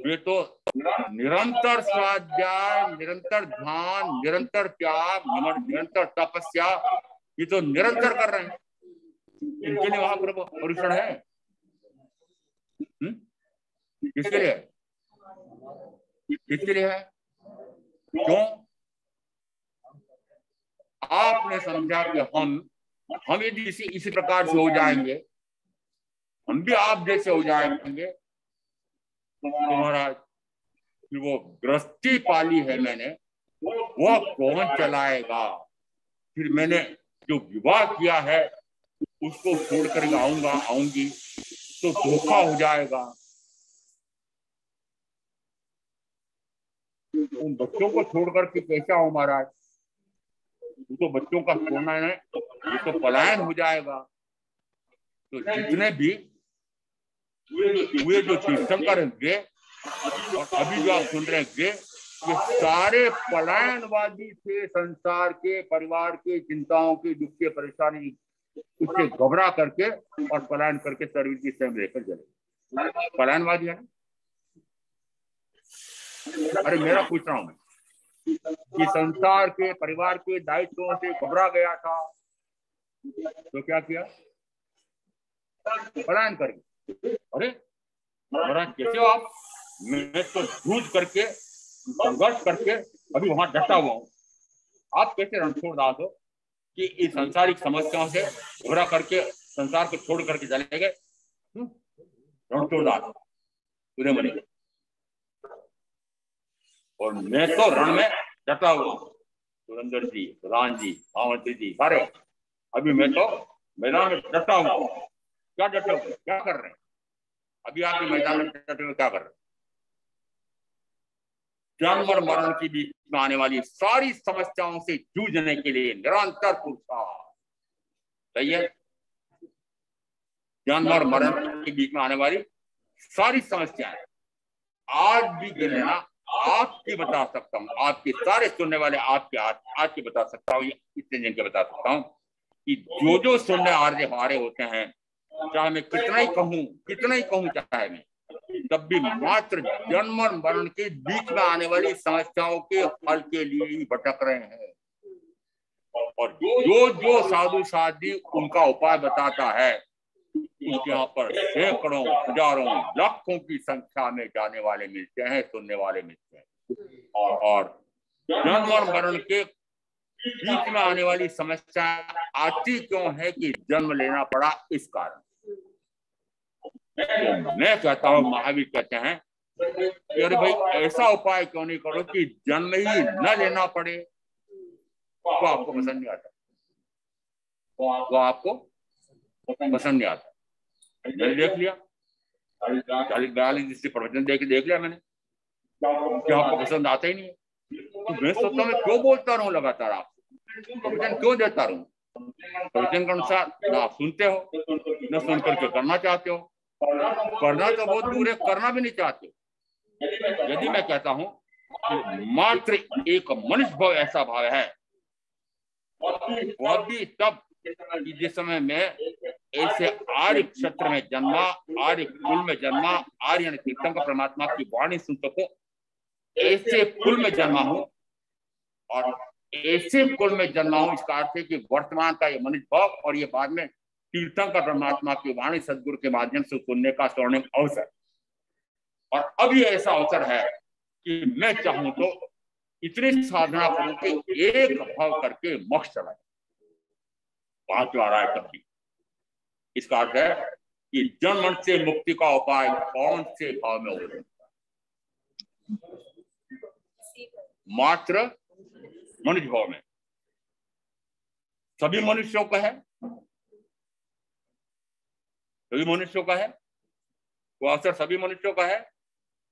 वे तो निरंतर स्वाध्याय, निरंतर ध्यान, निरंतर त्याग, निरंतर तपस्या, ये तो निरंतर कर रहे हैं। इनके लिए वहां पर परिश्रम है। किसके लिए? किसके लिए है? क्यों? आपने समझा कि हम यदि इसी प्रकार से हो जाएंगे, हम भी आप जैसे हो जाएंगे, तो महाराज वो गृहस्थी पाली है मैंने, वो कौन चलाएगा? फिर मैंने जो विवाह किया है उसको छोड़ कर आऊंगी तो धोखा हो जाएगा। उन बच्चों को छोड़ करके कैसे आऊं महाराज? तो बच्चों का छोड़ना है, ये तो पलायन हो जाएगा। तो जितने भी हुए जो तीर्थंकर हैं और अभी जो आप सुन रहे हैं, ये सारे पलायनवादी थे। संसार के, परिवार के, चिंताओं की, दुख के, परेशानी, उससे घबरा करके और पलायन करके सर्विस की सेम लेकर चले। पलायनवादी है ना? अरे मेरा पूछ रहा हूं मैं कि संसार के, परिवार के दायित्वों से घबरा गया था तो क्या किया? पलायन करके। अरे महाराज कैसे हो आप? मैं तो जूझ करके, संघर्ष करके अभी वहां डटा हुआ हूं। आप कैसे रणछोड़दास हो कि इस सांसारिक समस्याओं से घबरा करके संसार को छोड़ करके चले गए? रणछोड़दास पूरे बने। और मैं तो रण में डटा हुआ हूँ। सुरेंद्र जी, प्रधान जी, महामंत्री जी, सारे अभी मैं तो मैदान में डटा हुआ। क्या डटे हुए? क्या कर रहे हैं अभी आप मैदान में डटे हुए? क्या कर रहे हैं? जन्म और मरण के बीच में आने वाली सारी समस्याओं से जूझने के लिए निरंतर पुरुषार्थ। सही है? जन्म और मरण के बीच में आने वाली सारी समस्याएं आज भी गिन लेना, आपकी बता सकता हूँ, आपके सारे सुनने वाले आपके आज की बता सकता हूँ, इतने दिन के बता सकता हूँ कि जो सुनने हारे होते हैं, चाहे मैं कितना ही कहूँ चाहे मैं, तब भी मात्र जन्म और मरण के बीच में आने वाली समस्याओं के हल के लिए ही भटक रहे हैं। और जो साधु साधी उनका उपाय बताता है, उसके यहाँ पर सैकड़ों, हजारों, लाखों की संख्या में जाने वाले मिलते हैं, सुनने वाले मिलते हैं। और जन्म और मरण के बीच में आने वाली समस्या आती क्यों है कि जन्म लेना पड़ा इस कारण। तो मैं कहता हूँ, महावीर कहते हैं कि अरे भाई ऐसा उपाय क्यों नहीं करो कि जन्म ही न लेना पड़े। वो आपको पसंद नहीं आता, वो आपको पसंद नहीं आता। मैंने देख लिया 40-42 प्रवचन देख लिया मैंने, क्या आपको पसंद आता ही नहीं है। तो मैं सोचता हूँ मैं क्यों बोलता रहूं लगातार, आपसे प्रवचन क्यों देता रहूं। प्रवचन के अनुसार ना आप सुनते हो, न सुन करके करना चाहते हो। करना तो बहुत दूर है, करना भी नहीं चाहते। यदि मैं कहता हूं कि मात्र एक मनुष्य भाव ऐसा भाव है, वह भी तब कि जिस समय मैं ऐसे आर्य क्षेत्र में जन्मा, आर्य कुल में जन्मा, आर्य यानी तीर्थंकर परमात्मा की वाणी सुन सको, ऐसे कुल में जन्मा हूं। और ऐसे कुल में जन्मा हूं इसका अर्थ है कि वर्तमान का ये मनुष्य भाव और ये बाद में तीर्थंकर परमात्मा की वाणी सदगुरु के माध्यम से सुनने का स्वर्णिम अवसर। और अब ये ऐसा अवसर है कि मैं चाहूं तो इतनी साधना करूं कि एक भाव करके मोक्ष चला जाए। बात जो आ रहा है तब भी इसका अर्थ है कि जन्म से मुक्ति का उपाय कौन से भाव में हो सकता है? मात्र मनुष्य भाव में। सभी मनुष्यों का है, सभी मनुष्यों का है वो अवसर, सभी मनुष्यों का है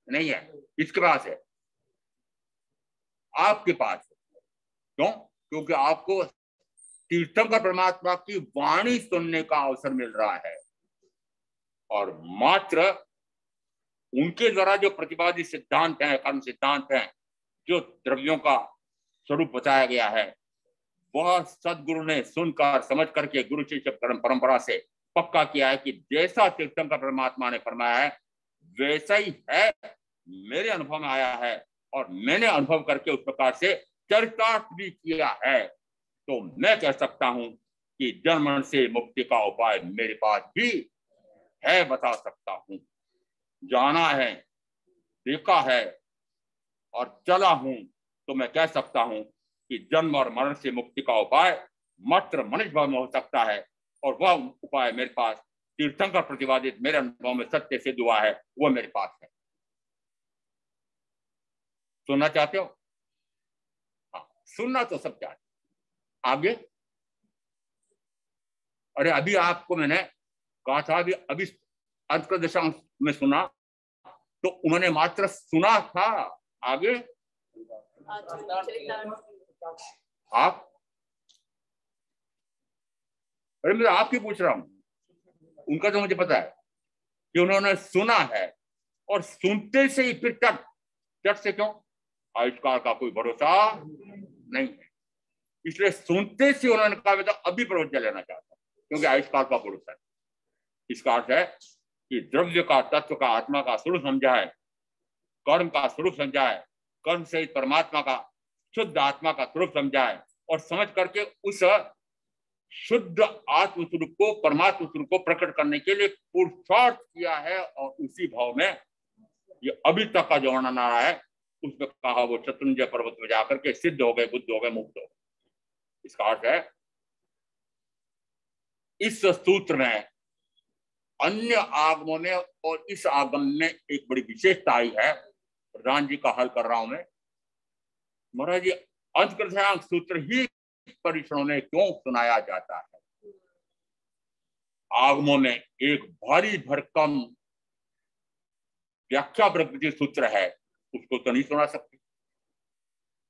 नहीं है, इसके पास है, आपके पास है। क्यों? क्योंकि आपको तीर्थंकर परमात्मा की वाणी सुनने का अवसर मिल रहा है। और मात्र उनके द्वारा जो प्रतिपादित सिद्धांत हैं, कर्म सिद्धांत हैं, जो द्रव्यों का स्वरूप बताया गया है, वह सदगुरु ने सुनकर समझ करके गुरु शिष्य परंपरा से पक्का किया है कि जैसा तीर्थंकर परमात्मा ने फरमाया है वैसा ही है, मेरे अनुभव में आया है और मैंने अनुभव करके उस प्रकार से चरितार्थ भी किया है। तो मैं कह सकता हूं कि जन्म से मुक्ति का उपाय मेरे पास भी है, बता सकता हूं। जाना है, देखा है और चला हूं, तो मैं कह सकता हूं कि जन्म और मरण से मुक्ति का उपाय मात्र मनुष्य भाव में हो सकता है। और वह उपाय मेरे पास तीर्थंकर प्रतिपादित मेरे अनुभव में सत्य सिद्ध हुआ है, वो मेरे पास है। सुनना चाहते हो? हाँ, सुनना तो सब चाहते। आगे अरे अभी आपको मैंने कहा था, अभी अंत दशा में सुना तो उन्होंने मात्र सुना था। आगे आप, अरे मैं आपकी पूछ रहा हूं, उनका तो मुझे पता है कि उन्होंने सुना है और सुनते से ही फिर चट से क्यों, आविष्कार का कोई भरोसा नहीं है, इसलिए सुनते से उन्होंने कहा मैं तो अभी प्रवचन लेना चाहता हूं क्योंकि आविष्कार का भरोसा है। इसका अर्थ है कि द्रव्य का, तत्व का, आत्मा का स्वरूप समझा है, कर्म का स्वरूप समझा है, कर्म सहित परमात्मा का शुद्ध आत्मा का स्वरूप समझा है और समझ करके उस शुद्ध आत्म स्वरूप को, परमात्मा स्वरूप को प्रकट करने के लिए पुरुषार्थ किया है। और उसी भाव में ये अभी तक का जो वर्णन आ रहा है उसमें कहा वो शत्रुंजय पर्वत में जाकर के सिद्ध हो गए, बुद्ध हो गए, मुक्त हो गए। इसका अर्थ है इस सूत्र में अन्य आगमों में और इस आगम में एक बड़ी विशेषता आई है। प्रधान जी का हल कर रहा हूं मैं। महाराज जी, अंतर्ध्यान सूत्र ही परीक्षणों में क्यों सुनाया जाता है? आगमों में एक भारी भरकम व्याख्या प्रकृति सूत्र है, उसको तो नहीं सुना सकते।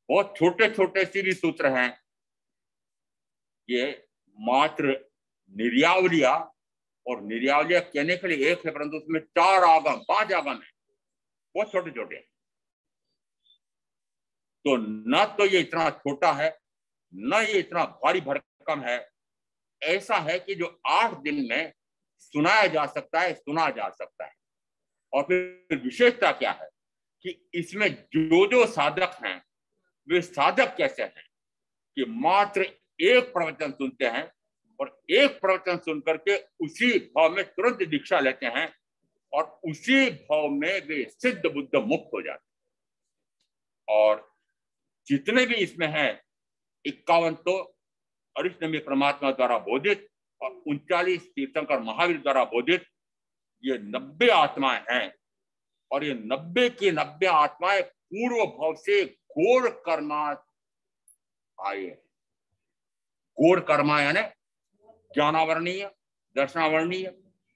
बहुत छोटे छोटे से भी सूत्र हैं, ये मात्र निर्यावलिया, और निर्यावलिया कहने के लिए एक है परंतु उसमें 4 आगम 5 आगम है, बहुत छोटे छोटे। तो न तो ये इतना छोटा है, न ये इतना भारी भरकम है। ऐसा है कि जो 8 दिन में सुनाया जा सकता है, सुना जा सकता है। और फिर विशेषता क्या है कि इसमें जो साधक हैं वे साधक कैसे हैं कि मात्र एक प्रवचन सुनते हैं और एक प्रवचन सुन करके उसी भाव में तुरंत दीक्षा लेते हैं और उसी भाव में वे सिद्ध बुद्ध मुक्त हो जाते हैं। और जितने भी इसमें हैं 51 तो अरिष्टनेमी परमात्मा द्वारा बोधित और 39 तीर्थंकर महावीर द्वारा बोधित, ये 90 आत्माएं हैं। और ये 90 की 90 आत्माएं पूर्व भाव से घोर कर्मा आए। घोर कर्मा यानी ज्ञानावरणीय, दर्शनावरणीय,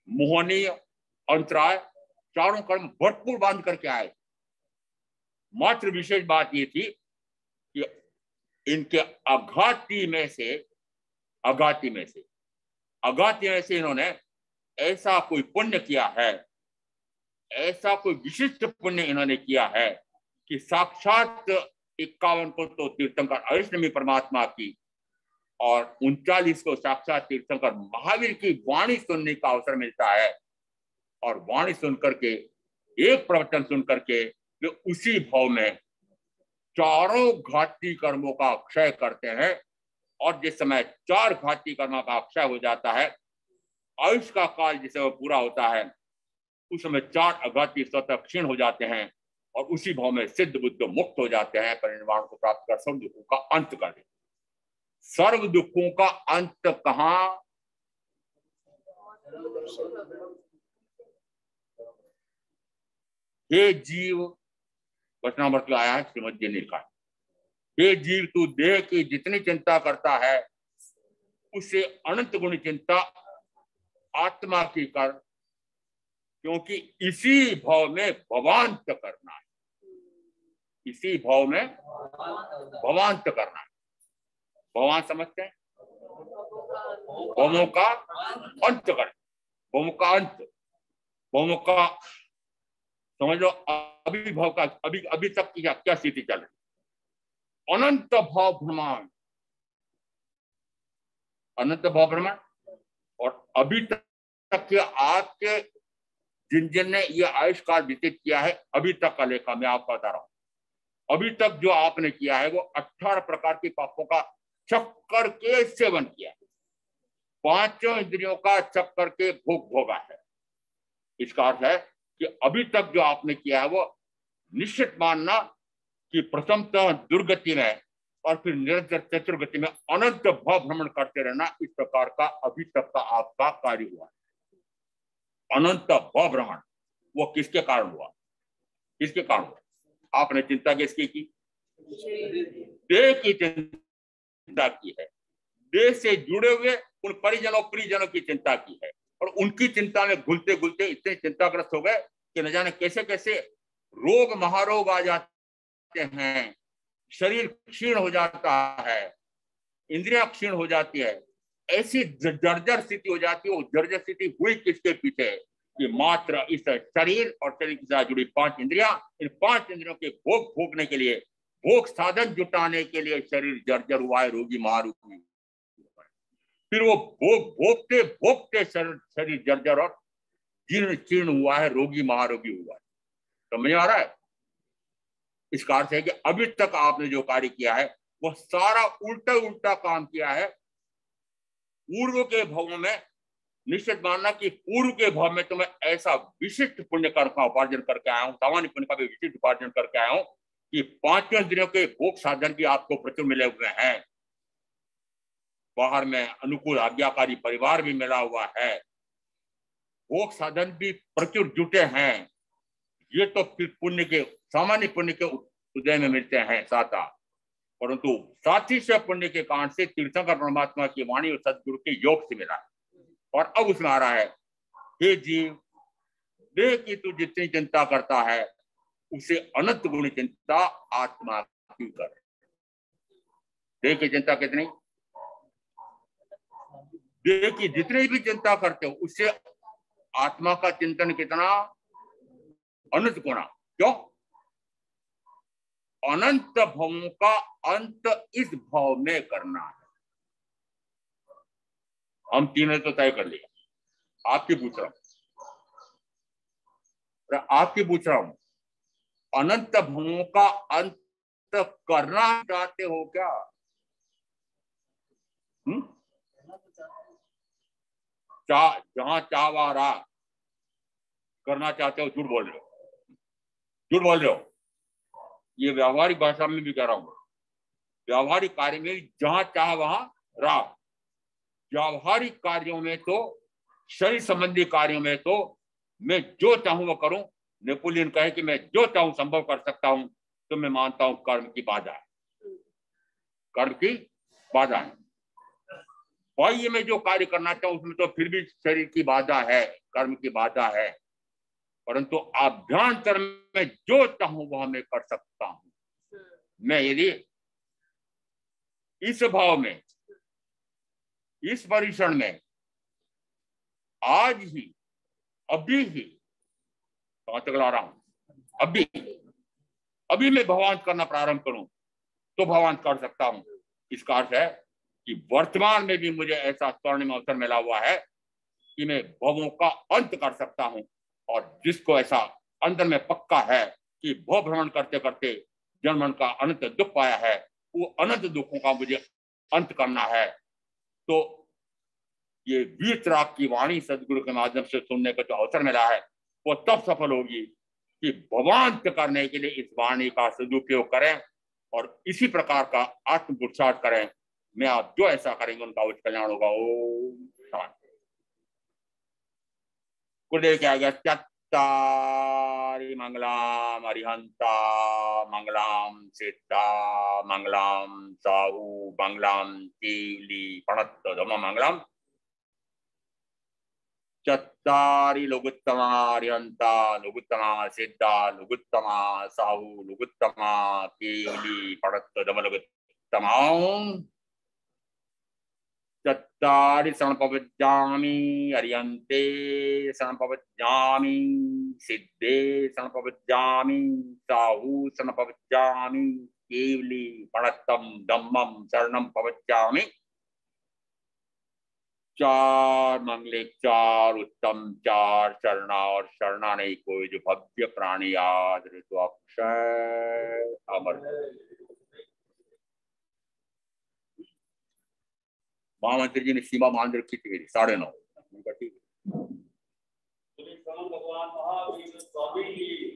मोहनीय, अंतराय, चारों कर्म भरपूर बांध करके आए। मात्र विशेष बात ये थी कि इनके अघाती में से इन्होंने ऐसा कोई पुण्य किया है, ऐसा कोई विशिष्ट पुण्य इन्होंने किया है कि साक्षात 51 को तो तीर्थंकर अरिष्टनेमी परमात्मा की और 39 को साक्षात तीर्थंकर महावीर की वाणी सुनने का अवसर मिलता है। और वाणी सुन करके, एक प्रवचन सुन करके वे उसी भाव में चारों घाती कर्मों का क्षय करते हैं। और जिस समय 4 घाती कर्मों का क्षय हो जाता है, आयुष का काल जिसे वो पूरा होता है, उस समय 4 अघाती स्वतः क्षीण हो जाते हैं और उसी भाव में सिद्ध बुद्ध मुक्त हो जाते हैं, परिनिर्वाण को प्राप्त कर सर्व दुखों का अंत कर देते। सर्व दुखों का अंत कहाँ? हे जीव, वचनामृत में आया है श्रीमद् जी ने लिखा है, हे जीव तू देह की जितनी चिंता करता है उससे अनंत गुणी चिंता आत्मा की कर, क्योंकि इसी भाव में भवांत करना है। इसी भाव में भवांत करना है। भगवान समझते हैं? भवों का अंत कर, भवों का अंत, भवों का समझ लो। अभी भाव का अभी तक की क्या स्थिति चल रही? अनंत भाव भ्रमण, अनंत भाव भ्रमण। और अभी तक के आपके जिन ने ये आयुष काल व्यतीत किया है, अभी तक का लेखा मैं आपको बता रहा हूं। अभी तक जो आपने किया है वो 18 प्रकार के पापों का चक्कर के सेवन किया है, 5 इंद्रियों का चक्कर के भोग भोगा है। इसका अर्थ है कि अभी तक जो आपने किया है वो निश्चित मानना कि प्रथमतः दुर्गति में और फिर निरंतर चतुर्गति में अनंत भाव भ्रमण करते रहना, इस प्रकार का अभी तक का आपका कार्य हुआ है। अनंत भाव भ्रमण वो किसके कारण हुआ? किसके कारण हुआ? आपने चिंता किसकी की? देह की चिंता की है। देह से जुड़े हुए उन परिजनों की चिंता की है और उनकी चिंता में घुलते घुलते इतने चिंताग्रस्त हो गए कि न जाने कैसे कैसे रोग महारोग आ जाते हैं, शरीर क्षीण हो जाता है, इंद्रियां क्षीण हो जाती है, ऐसी जर्जर स्थिति हो जाती है। वो जर्जर स्थिति हुई किसके पीछे? कि मात्र इस शरीर और शरीर के साथ जुड़ी 5 इंद्रियां, इन 5 इंद्रियों के भोग भोगने के लिए, भोग साधन जुटाने के लिए शरीर जर्जर हुआ है, रोगी महारोगी। फिर वो भोग भोगते भोगते शरीर जर्जर और जीर्ण चीर्ण हुआ है, रोगी महारोगी हुआ है। समझ आ रहा है? इसका अर्थ है कि अभी तक आपने जो कार्य किया है वो सारा उल्टा उल्टा काम किया है। पूर्व के भावों में निश्चित मानना कि पूर्व के भाव में तो मैं ऐसा विशिष्ट पुण्य कर्म का उपार्जन करके आया हूं, सामान्य पुण्य का भी विशिष्ट उपार्जन करके आया हूं कि 5 इंद्रियों के भोग साधन भी आपको प्रचुर मिले हुए हैं। बाहर में अनुकूल आज्ञाकारी परिवार भी मिला हुआ है, भोग साधन भी प्रचुर जुटे हैं। ये तो फिर पुण्य के, सामान्य पुण्य के उदय में मिलते हैं साता, परंतु साथी से पुण्य के कारण से तीर्थंकर परमात्मा की वाणी और सदगुरु के योग से मिला है। और अब उसमें आ रहा है, हे जीव देह की तू जितनी चिंता करता है उसे अनंत गुण चिंता आत्मा की कर। देह की चिंता कितनी? देह की जितनी भी चिंता करते हो उससे आत्मा का चिंतन कितना? अनंत गुणा। क्यों? अनंत भावों का अंत इस भाव में करना है। हम तीनों तो तय कर लिया। आपकी पूछ रहा हूं, अनंत भावों का अंत करना चाहते हो क्या? जहां चाह वहां राह करना चाहते हो, झूठ बोल रहे हो, झूठ बोल रहे हो। ये व्यावहारिक भाषा में भी कह रहा हूं, व्यावहारिक कार्य में जहां चाह वहां राह। व्यावहारिक कार्यों में तो, शरीर संबंधी कार्यों में तो मैं जो चाहूं वो करूं। नेपोलियन कहे कि मैं जो चाहूं संभव कर सकता हूं, तो मैं मानता हूं कर्म की बाधा है, कर्म की बाधा है। बाह्य में जो कार्य करना चाहूं उसमें तो फिर भी शरीर की बाधा है, कर्म की बाधा है, परंतु आभ्यंतर में जो चाहूं वह मैं कर सकता हूं। मैं यदि इस भाव में, इस परीक्षण में आज ही, अभी ही, कहां तक ला रहा हूं, अभी मैं भगवान करना प्रारंभ करूं तो भगवान कर सकता हूं। इसका अर्थ है कि वर्तमान में भी मुझे ऐसा स्वर्णिम अवसर मिला हुआ है कि मैं भवों का अंत कर सकता हूं। और जिसको ऐसा अंदर में पक्का है कि भव भ्रमण करते करते जन्म का अनंत दुख पाया है, वो अनंत दुखों का मुझे अंत करना है, तो ये वीतराग की वाणी सदगुरु के माध्यम से सुनने का जो अवसर मिला है वो तब सफल होगी कि भवांत करने के लिए इस वाणी का सदुपयोग करें और इसी प्रकार का आत्म पुरुषार्थ करें। मैं आप जो ऐसा करेंगे उनका उच्च कल्याण होगा। ओम शांति। गुरुदेव क्या गया, चत्तारि मंगलाम अरिहंता मंगलाम सिद्धा मंगलाम साहू मंगलाम कीली पणत धम मंगलम। चत्तारि लघुत्तमा अरिहंता लघुत्तमा सिद्धा लघुत्तमा साहू लघुत्तमा कीली पणत धम लघुत्तमा। चत्तारि संपवज्जामि अरिहन्ते संपवज्जामि सिद्धे संपवज्जामि साहू संपवज्जामि केवली पणत्तम धम्मम शरणम पवज्जामि। चार मंगले, चार उत्तम, चार शरणा और शरणा नहीं कोई, जो भव्य प्राणी याद तो अक्षय अमर। महामंत्री जी ने सीमा मान रखी थी 9:30। ठीक है। भगवान महावीर स्वामी